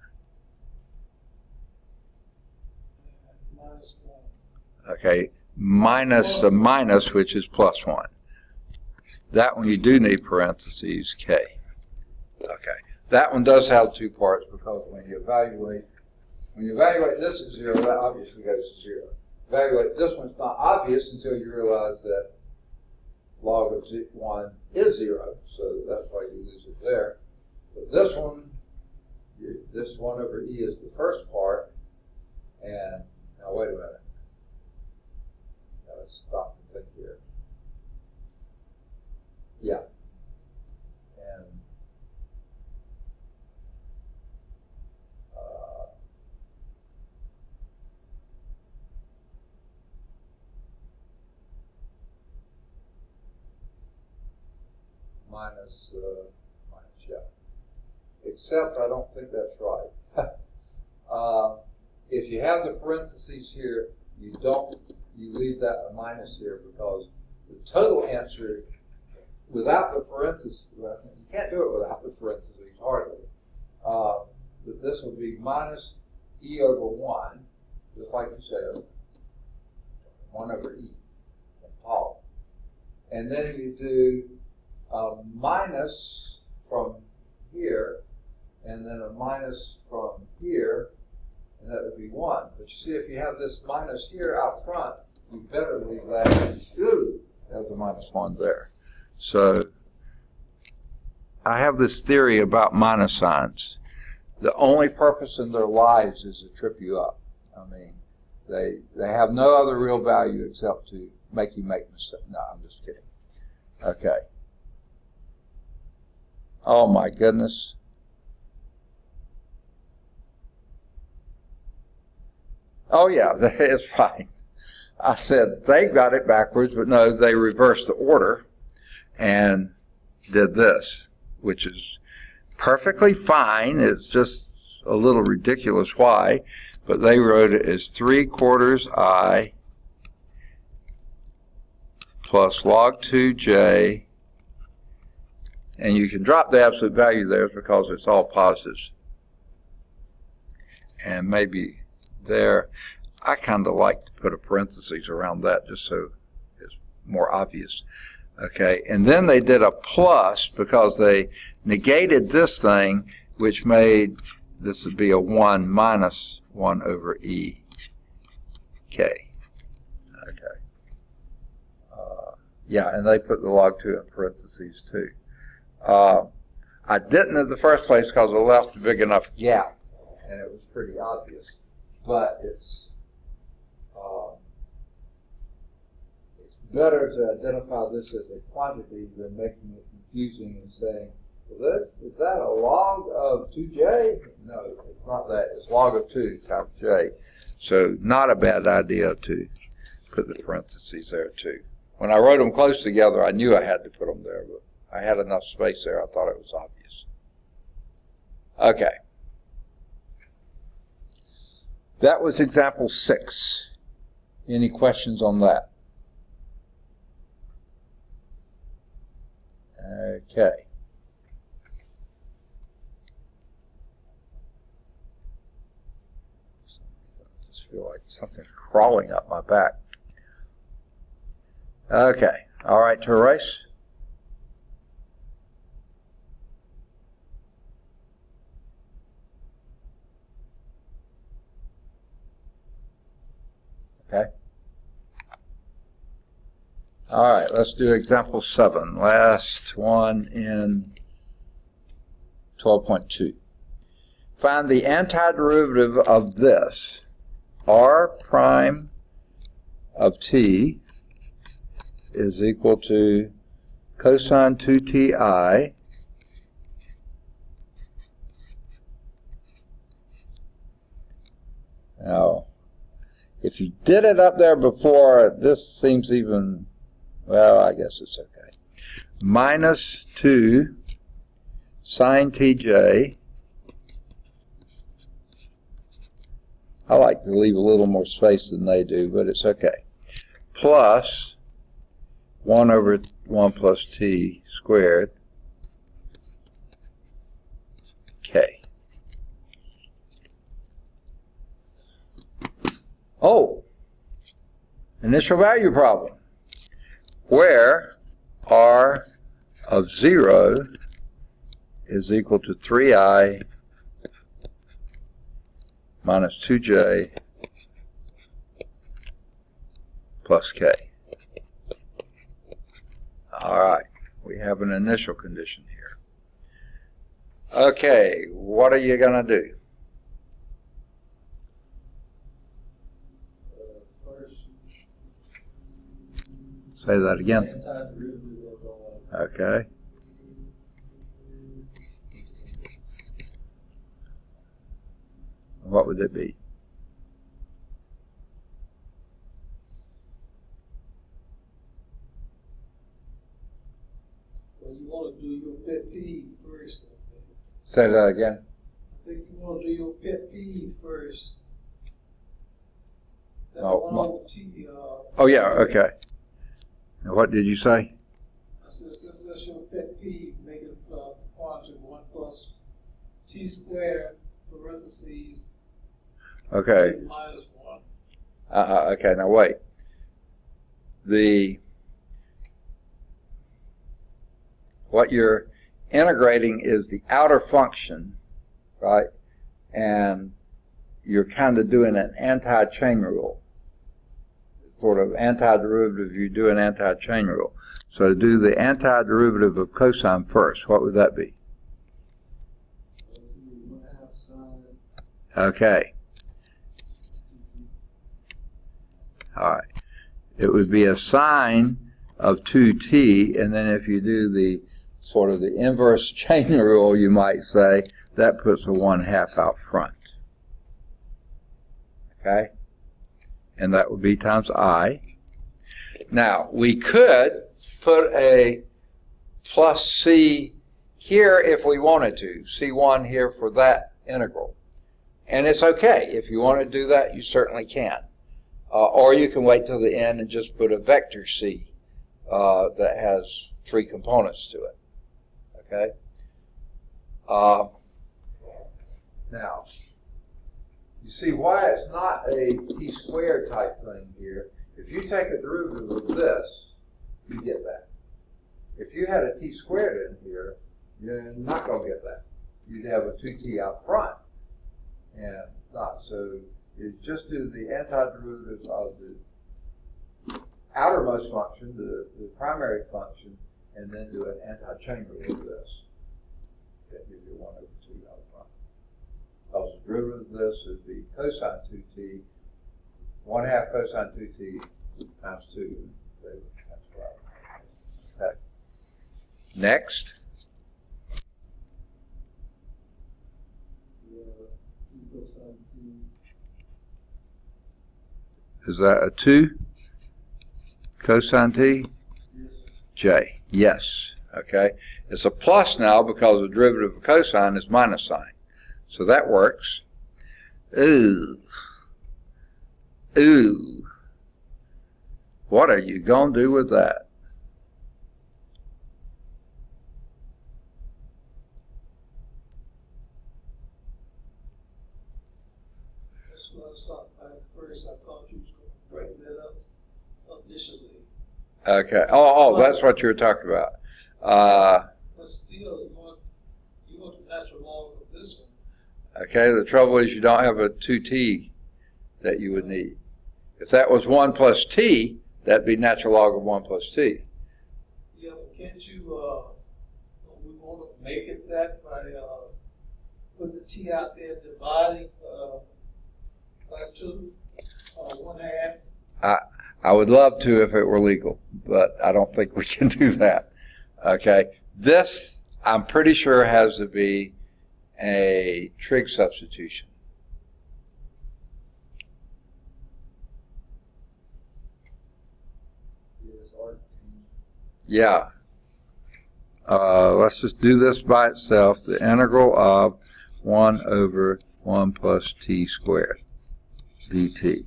Minus 1. Okay, minus the minus, which is plus 1. That one you do need parentheses, k. Okay, that one does have 2 parts because when you evaluate this at 0, that obviously goes to 0. Evaluate this one, it's not obvious until you realize that log of 1 is 0, so that's why you lose it there. But this one, this 1 over e is the first part, and now wait a minute. Gotta stop and think here. Yeah. And minus, yeah. Except I don't think that's right. If you have the parentheses here, you leave that a minus here because the total answer without the parentheses, well, you can't do it without the parentheses, hardly. But this would be minus e over 1, just like you said, 1 over e, tall. And then you do a minus from here, and then a minus from here, and that would be 1. But you see, if you have this minus here out front, you better leave that as a minus 1 there. So I have this theory about minus signs. The only purpose in their lives is to trip you up. I mean, they have no other real value except to make you make mistakes. No, I'm just kidding. Okay. Oh my goodness. Oh yeah, it's fine. I said they got it backwards, but no, they reversed the order and did this, which is perfectly fine. It's just a little ridiculous why, but they wrote it as 3/4 I plus log 2j, and you can drop the absolute value there because it's all positives. And maybe there, I kind of like to put a parenthesis around that just so it's more obvious. Okay, and then they did a plus because they negated this thing, which made this would be a 1 minus 1 over e k. Okay. Yeah, and they put the log 2 in parentheses too. I didn't in the first place because I left a big enough gap, and it was pretty obvious. But it's better to identify this as a quantity than making it confusing and saying, well, is that a log of 2j? No, it's not that. It's log of 2 times j. So not a bad idea to put the parentheses there too. When I wrote them close together, I knew I had to put them there, but I had enough space there. I thought it was obvious. Okay. That was example 6. Any questions on that? Okay. I just feel like something's crawling up my back. Okay. All right, to erase. Okay. All right, let's do example 7. Last one in 12.2. Find the antiderivative of this. R prime of t is equal to cosine 2ti now. If you did it up there before, this seems even, well, I guess it's okay. Minus 2 sine tj. I like to leave a little more space than they do, but it's okay. Plus 1 over 1 plus t squared k. Oh, initial value problem, where r of 0 is equal to 3i minus 2j plus k. All right, we have an initial condition here. Okay, what are you going to do? Say that again. Okay. What would it be? Well, you want to do your pet peeve first. Say that again. I think you want to do your pet peeve first. Oh yeah, okay. Now what did you say? I said, since that's your pet peeve, make it quantity 1 plus t squared parentheses Okay. minus 1. Okay, now wait. What you're integrating is the outer function, right? And you're kind of doing an anti-chain rule. Sort of antiderivative, you do an anti-chain rule. So do the antiderivative of cosine first. What would that be? Okay. All right. It would be a sine of 2t, and then if you do the sort of the inverse chain rule, you might say, that puts a 1/2 out front. Okay? And that would be times I. Now, we could put a plus C here if we wanted to. C1 here for that integral. And it's okay. If you want to do that, you certainly can. Or you can wait till the end and just put a vector C that has 3 components to it. Okay? Now, you see why it's not a t squared type thing here. If you take a derivative of this, you get that. If you had a t squared in here, you're not going to get that. You'd have a 2t out front and not. So you just do the antiderivative of the outermost function, the primary function, and then do an anti-chain rule of this. That gives you 1/2 out front. Because the derivative of this would be cosine 2t, 1/2 cosine 2t times 2. That's right. Okay. Next. Is that a 2 cosine t? Yes. J. Yes. Okay. It's a plus now because the derivative of cosine is minus sign. So that works. Ooh. Ooh. What are you going to do with that? That's what I was talking about at first. I thought you was going to break that up initially. Okay. Oh, that's what you were talking about. But still, you want the natural log of this one. Okay. The trouble is you don't have a 2t that you would need. If that was 1 plus t, that'd be natural log of 1 plus t. Yeah, but can't you, we want to make it that by putting the t out there and dividing by 2, 1/2? I would love to if it were legal, but I don't think we can do that. Okay. This, I'm pretty sure, has to be a trig substitution. Yeah. Let's just do this by itself. The integral of 1/1 plus t squared dt.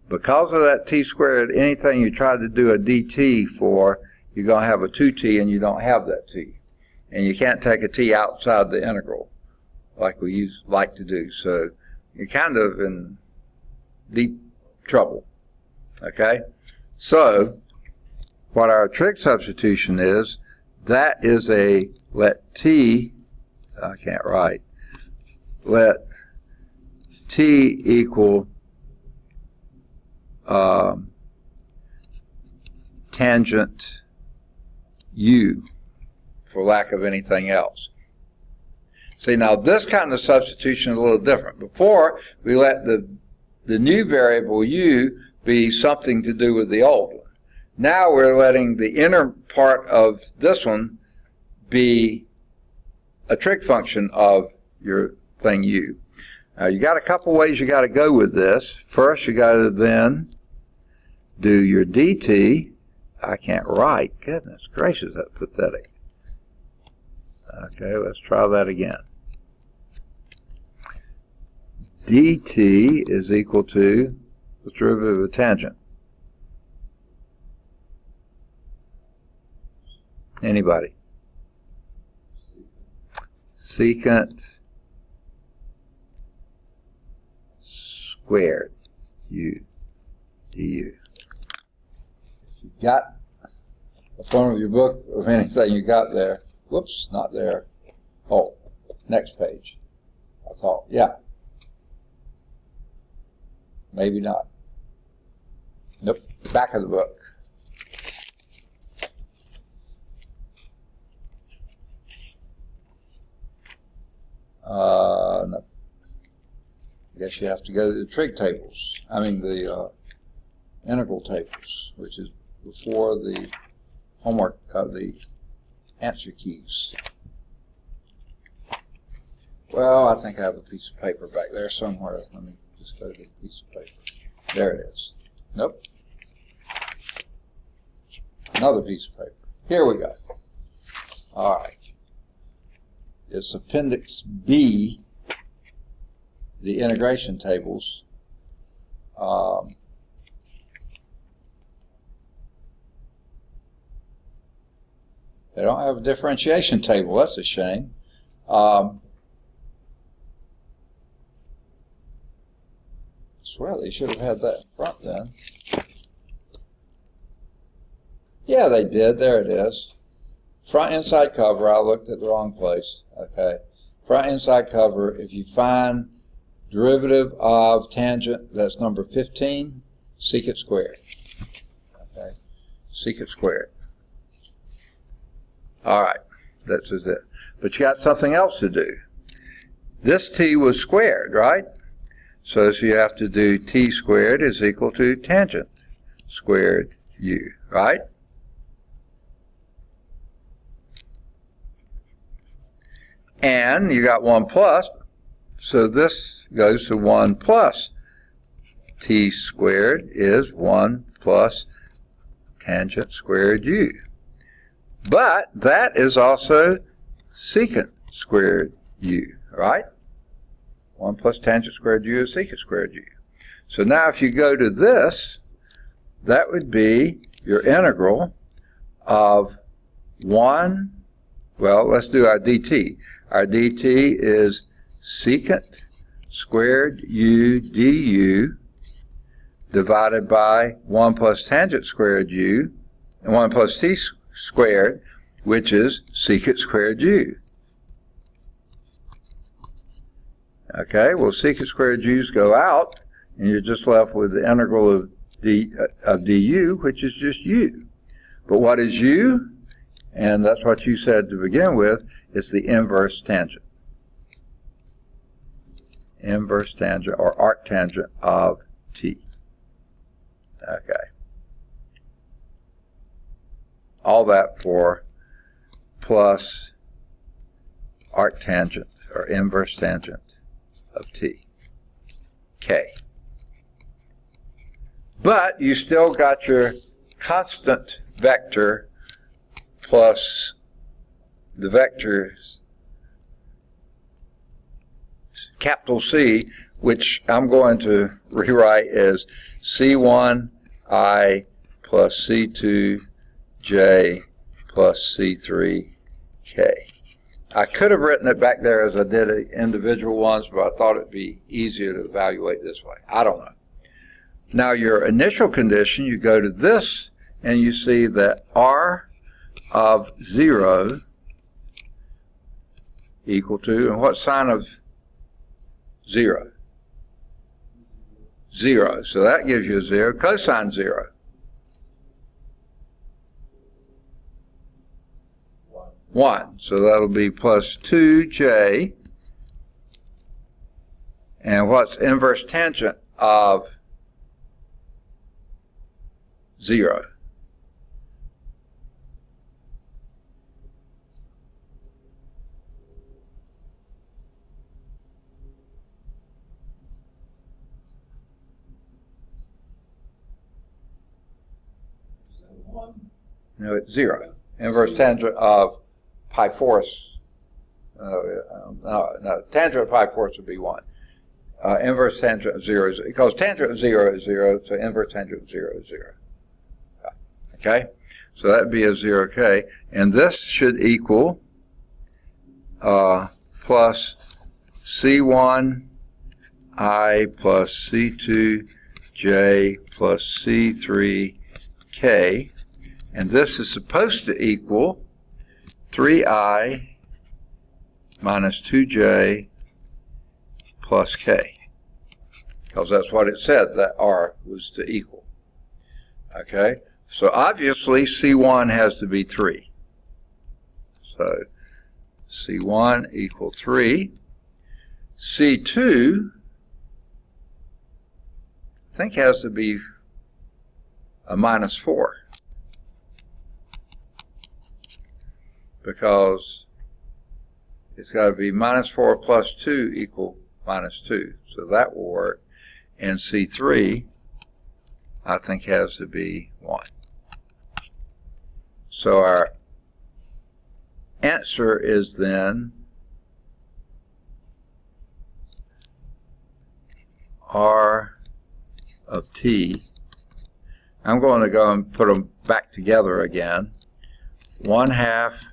Because of that t squared, anything you try to do a dt for, you're going to have a 2t and you don't have that t. And you can't take a t outside the integral like we like to do. So you're kind of in deep trouble. Okay? So what our trig substitution is, that is a let t, I can't write, let t equal tangent u, for lack of anything else. See, now this kind of substitution is a little different. Before, we let the new variable u be something to do with the old one. Now we're letting the inner part of this one be a trig function of your thing u. Now you got a couple ways you got to go with this. First, you got to then do your dt. I can't write. Goodness gracious, that's pathetic. Okay, let's try that again. dt is equal to the derivative of tangent. Anybody? Secant squared u du. If you got a front of your book of anything you got there, whoops, not there. Oh, next page. I thought, yeah. Maybe not. Nope, back of the book. No. I guess you have to go to the trig tables. I mean the integral tables, which is before the homework, the answer keys. Well, I think I have a piece of paper back there somewhere. Let me just go to the piece of paper. There it is. Nope. Another piece of paper. Here we go. All right. It's Appendix B, the integration tables. They don't have a differentiation table. That's a shame. I swear they should have had that in front then. Yeah, they did. There it is. Front inside cover. I looked at the wrong place. Okay. Front inside cover. If you find derivative of tangent, that's number 15, secant squared. Okay. Secant squared. All right. That's just it. But you got something else to do. This t was squared, right? So you have to do t squared is equal to tangent squared u, right? And you got 1 plus, so this goes to 1 plus t squared is 1 plus tangent squared u. But that is also secant squared u, right? 1 plus tangent squared u is secant squared u. So now if you go to this, that would be your integral of 1, well, let's do our dt. Our dt is secant squared u du divided by 1 plus tangent squared u, and 1 plus t squared, which is secant squared u. Okay, well, secant squared u's go out, and you're just left with the integral of du, which is just u. But what is u? And that's what you said to begin with. It's the inverse tangent. Inverse tangent or arctangent of t. Okay. All that for plus arctangent or inverse tangent of t. K. But you still got your constant vector plus the vectors capital C, which I'm going to rewrite as C1I plus C2J plus C3K. I could have written it back there as I did individual ones, but I thought it'd be easier to evaluate this way. I don't know. Now your initial condition, you go to this and you see that R of 0 equal to, and what sign of 0? 0. So that gives you a 0. Cosine 0. 1. So that'll be plus 2j. And what's inverse tangent of 0? No, it's 0. Inverse tangent of pi fourth. No, tangent of pi fourth would be 1. Inverse tangent of 0 is, because tangent of 0 is 0, so inverse tangent of 0 is 0. Okay? So that would be a 0k. And this should equal plus C1I plus C2J plus C3K. And this is supposed to equal 3I minus 2J plus K. Because that's what it said, that R was to equal. Okay? So obviously C1 has to be 3. So C1 equal 3. C2, I think, has to be a minus 4. because it's got to be minus 4 plus 2 equal minus 2. So that will work. And C3, I think, has to be 1. So our answer is then R of t. I'm going to go and put them back together again. 1/2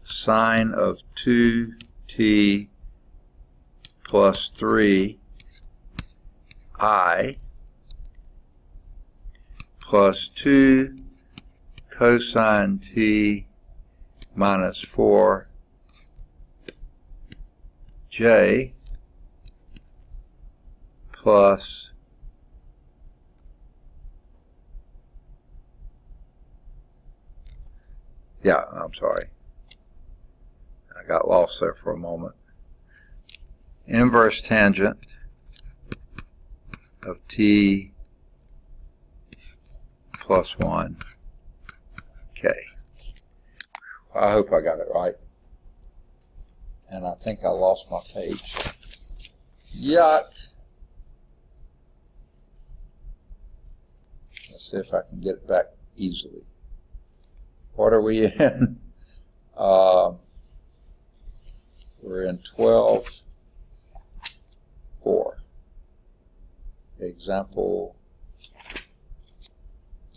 sine of 2t plus 3i plus 2 cosine t minus 4j plus I'm sorry. I got lost there for a moment. Inverse tangent of t plus 1 k. I hope I got it right. And I think I lost my page. Yuck. Let's see if I can get it back easily. What are we in? We're in 12.4. Example.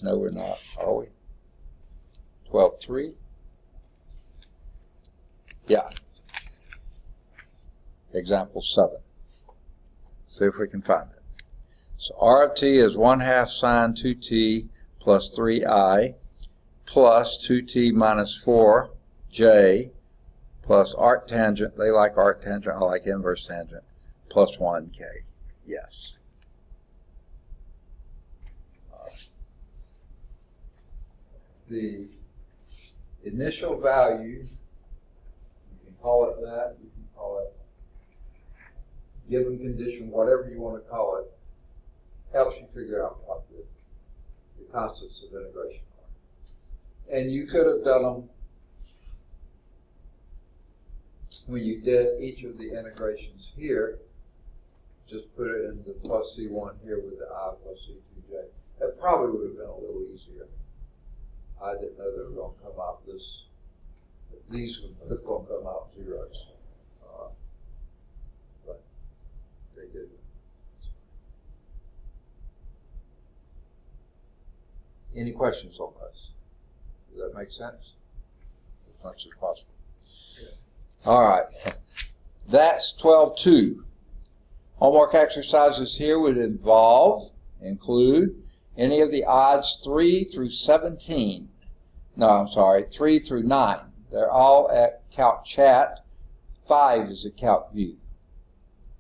No, we're not, are we? 12.3. Yeah. Example 7. See if we can find it. So R of t is 1/2 sine 2t plus 3i plus 2t minus 4j plus arc tangent. They like arc tangent. I like inverse tangent. Plus 1k. Yes. The initial value, you can call it that, you can call it given condition, whatever you want to call it, helps you figure out what the constants of integration are. And you could have done them when you did each of the integrations here. Just put it in the plus C1 here with the I plus C2J. That probably would have been a little easier. I didn't know they were going to come out this. These were both going to come out zeros. But they did. Any questions on this? Does that make sense? As much as possible. All right. That's 12.2. Homework exercises here would include any of the odds 3 through 17. No, I'm sorry, 3 through 9. They're all at Calc Chat. 5 is at Calc View.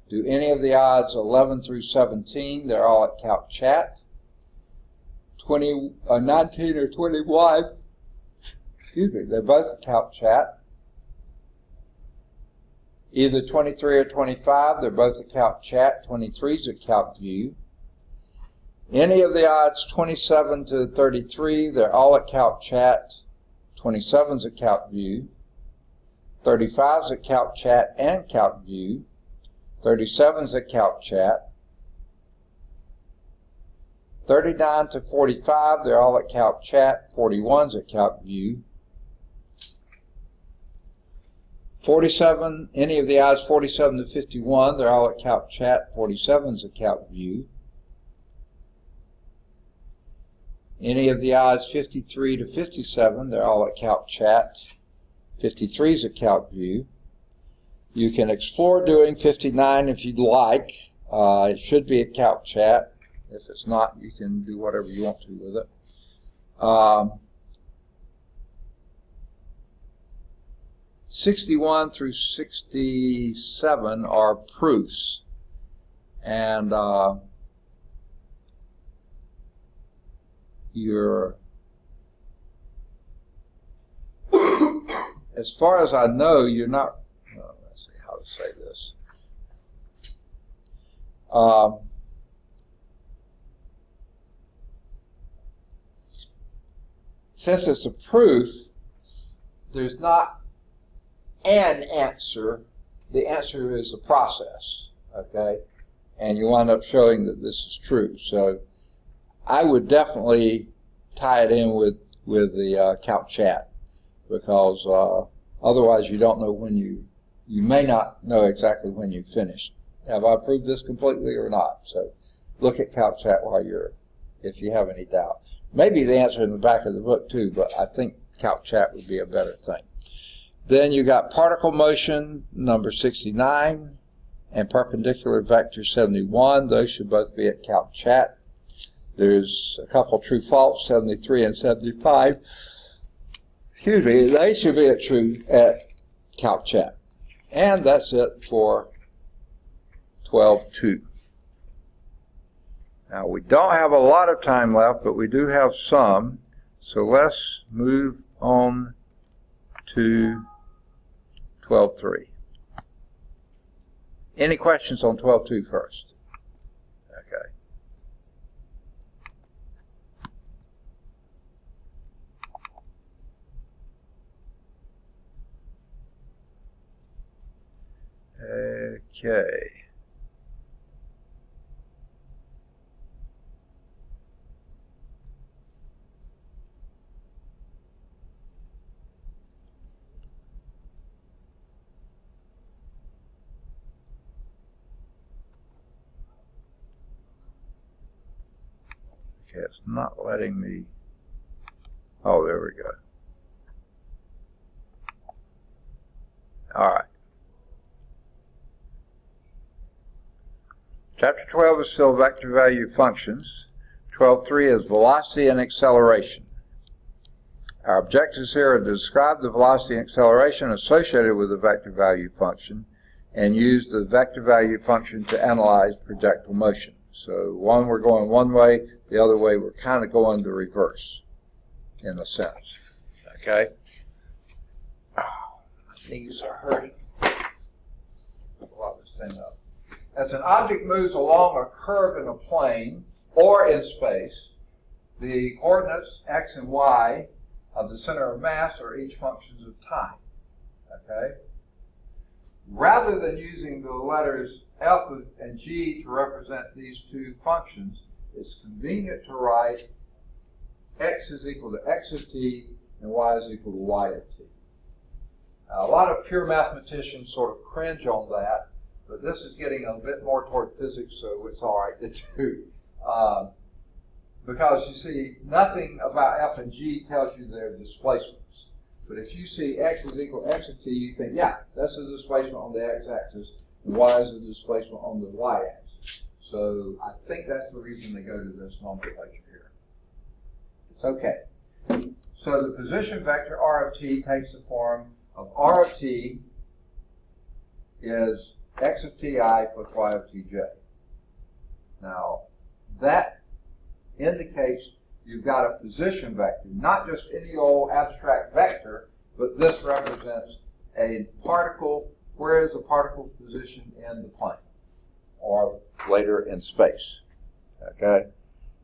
Do any of the odds 11 through 17. They're all at Calc Chat. 19 or 21. Excuse me, they're both at Calc Chat. Either 23 or 25, they're both at Calc Chat. 23 is at Calc View. Any of the odds 27 to 33, they're all at Calc Chat. 27 is at Calc View. 35 is at Calc Chat and Calc View. 37 is at Calc Chat. 39 to 45, they're all at Calc Chat. 41 is at Calc View. 47, any of the odds 47 to 51, they're all at Calc Chat. 47 is at Calc View. Any of the odds 53 to 57, they're all at Calc Chat. 53 is at Calc View. You can explore doing 59 if you'd like. It should be at Calc Chat. If it's not, you can do whatever you want to with it. 61 through 67 are proofs. And as far as I know, you're not, let's see how to say this. Since it's a proof, there's not an answer. The answer is a process, okay? And you wind up showing that this is true. So I would definitely tie it in with the Calc Chat, because otherwise you don't know when you may not know exactly when you finish. Have I proved this completely or not? So look at Calc Chat if you have any doubt. Maybe the answer in the back of the book too, but I think Calc Chat would be a better thing. Then you got particle motion, number 69, and perpendicular vector 71. Those should both be at Calc Chat. There's a couple true false, 73 and 75. Excuse me, they should be at Calc Chat. And that's it for 12.2. Now, we don't have a lot of time left, but we do have some. So let's move on to 12.3. Any questions on 12.2 first? Okay. Okay. Okay, it's not letting me. Oh, there we go. All right. Chapter 12 is still vector value functions. 12.3 is velocity and acceleration. Our objectives here are to describe the velocity and acceleration associated with the vector value function and use the vector value function to analyze projectile motion. So one we're going one way, the other way we're kind of going the reverse in a sense. Okay? Oh, my knees are hurting. I'll this thing up. As an object moves along a curve in a plane or in space, the coordinates x and y of the center of mass are each functions of time. Okay? Rather than using the letters f and g to represent these two functions, it's convenient to write x is equal to x of t and y is equal to y of t. Now, a lot of pure mathematicians sort of cringe on that, but this is getting a bit more toward physics, so it's all right to do. Because you see, nothing about f and g tells you their displacements. But if you see x is equal to x of t, you think, yeah, that's a displacement on the x-axis, and y is a displacement on the y-axis. So I think that's the reason they go to this nomenclature here. It's okay. So the position vector r of t takes the form of r of t is x of ti plus y of tj. Now, that indicates you've got a position vector, not just any old abstract vector, but this represents a particle. Where is a particle's position in the plane or later in space? Okay?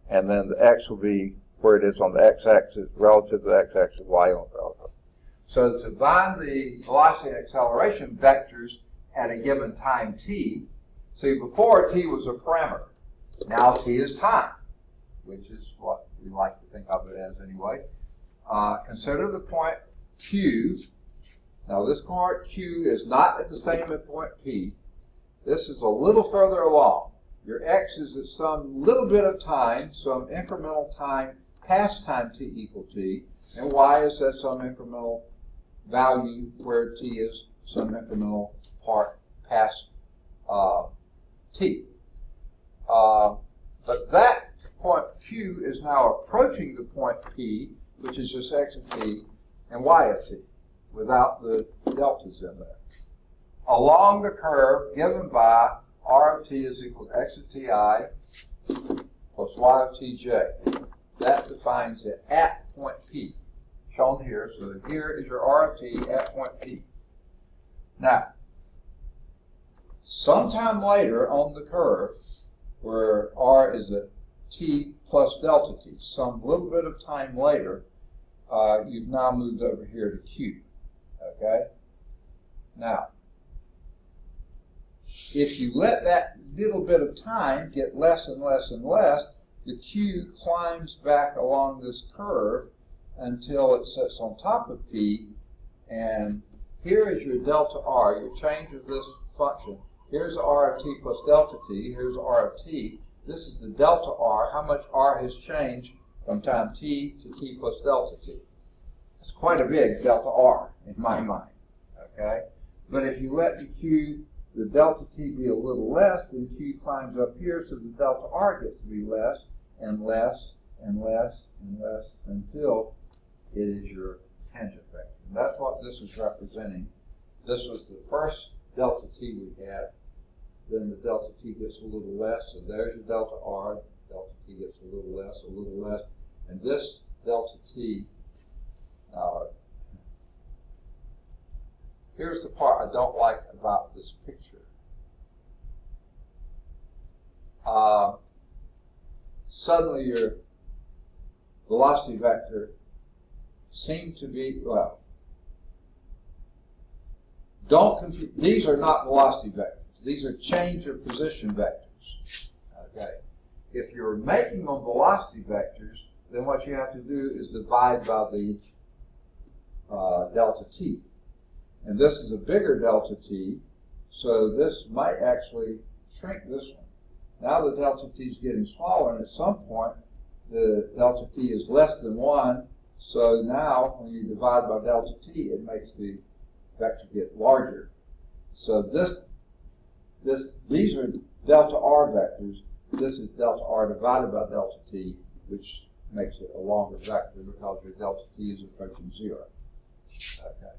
And then the x will be where it is on the x-axis relative to the x-axis, y on the relative. So to find the velocity and acceleration vectors at a given time t, see, before t was a parameter. Now t is time, which is what we like to think of it as anyway. Consider the point Q. Now this point Q is not at the same point P. This is a little further along. Your x is at some little bit of time, some incremental time past time t equal t, and y is at some incremental value where t is some incremental part past t. But that point Q is now approaching the point P, which is just x of t and y of t, without the deltas in there. Along the curve given by r of t is equal to x of ti plus y of tj. That defines it at point P, shown here. So here is your r of t at point P. Now, sometime later on the curve, where r is at t plus delta t, some little bit of time later, you've now moved over here to Q. Okay? Now, if you let that little bit of time get less and less and less, the Q climbs back along this curve until it sits on top of P, and here is your delta R, your change of this function. Here's R of T plus delta T, here's R of T. This is the delta R, how much R has changed from time T to T plus delta T. It's quite a big delta R in my mind, okay? But if you let the delta T be a little less, then Q climbs up here, so the delta R gets to be less and less and less and less until it is your tangent vector. And that's what this is representing. This was the first delta T we had. Then the delta T gets a little less, so there's your delta R. Delta T gets a little less, and this delta T, here's the part I don't like about this picture. Suddenly your velocity vector seemed to be, well, don't confuse, these are not velocity vectors. These are change of position vectors, okay? If you're making them velocity vectors, then what you have to do is divide by the delta T. And this is a bigger delta T, so this might actually shrink this one. Now the delta T is getting smaller, and at some point the delta T is less than 1, so now when you divide by delta T, it makes the vector get larger. So these are delta R vectors. This is delta R divided by delta T, which makes it a longer vector because your delta T is approaching 0. Okay.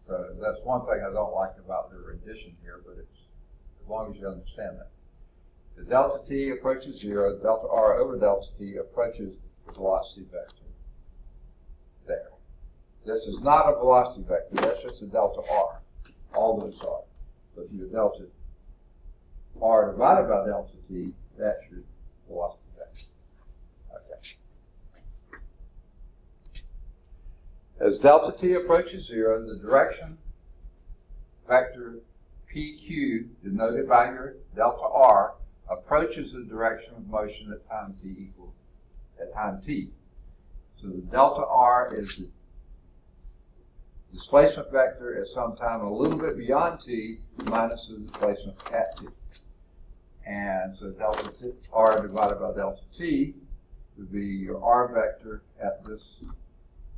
So that's one thing I don't like about the rendition here, but it's as long as you understand that. The delta T approaches 0, delta R over delta T approaches the velocity vector. There. This is not a velocity vector, that's just a delta R. All those are. But your delta R divided by delta T, that's your velocity vector. Okay. As delta T approaches 0, the direction vector PQ, denoted by your delta R, approaches the direction of motion at time t. So the delta R is the displacement vector at some time a little bit beyond t minus the displacement at t. And so delta R divided by delta t would be your R vector at this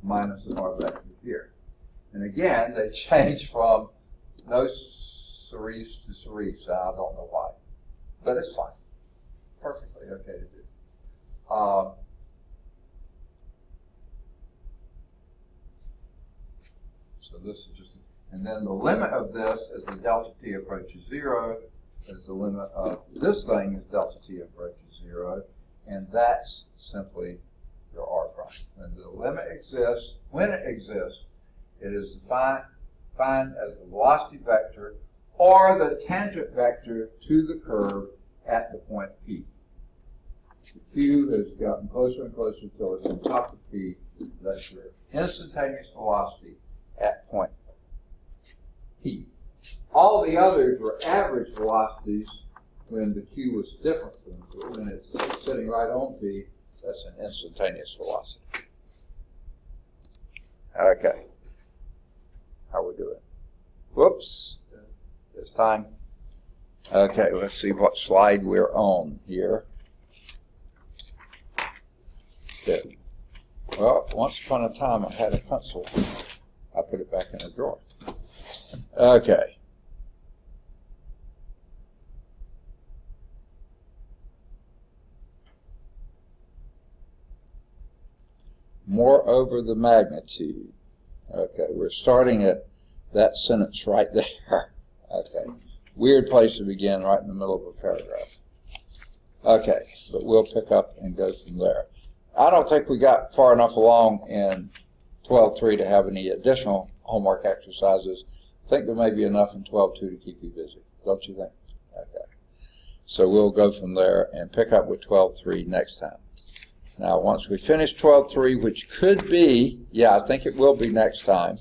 minus the R vector here. And again, they change from no cerise to cerise. I don't know why, but it's fine. Perfectly okay to do. So this is just, and then the limit of this as the delta T approaches 0 is the limit of this thing as delta T approaches 0, and that's simply your R prime. When the limit exists, when it exists, it is defined as the velocity vector or the tangent vector to the curve at the point P. The Q has gotten closer and closer until it's on top of P. That's your instantaneous velocity at point P. All the others were average velocities when the Q was different from P. When it's sitting right on P, that's an instantaneous velocity. Okay. How are we doing? Whoops. This time. Okay, let's see what slide we're on here. Good. Well, once upon a time I had a pencil. I put it back in the drawer. Okay. Moreover, the magnitude. Okay, we're starting at that sentence right there. Okay. Weird place to begin, right in the middle of a paragraph. Okay, but we'll pick up and go from there. I don't think we got far enough along in 12.3 to have any additional homework exercises. I think there may be enough in 12.2 to keep you busy. Don't you think? Okay. So we'll go from there and pick up with 12.3 next time. Now, once we finish 12.3, which could be, yeah, I think it will be next time,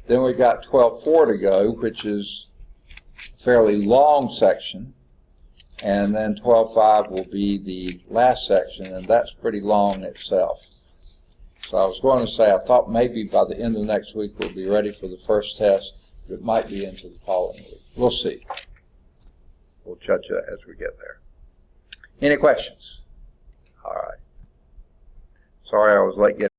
then we've got 12.4 to go, which is a fairly long section, and then 12.5 will be the last section, and that's pretty long itself. So I was going to say, I thought maybe by the end of next week we'll be ready for the first test. It might be into the following week. We'll see. We'll judge that as we get there. Any questions? All right. Sorry I was late getting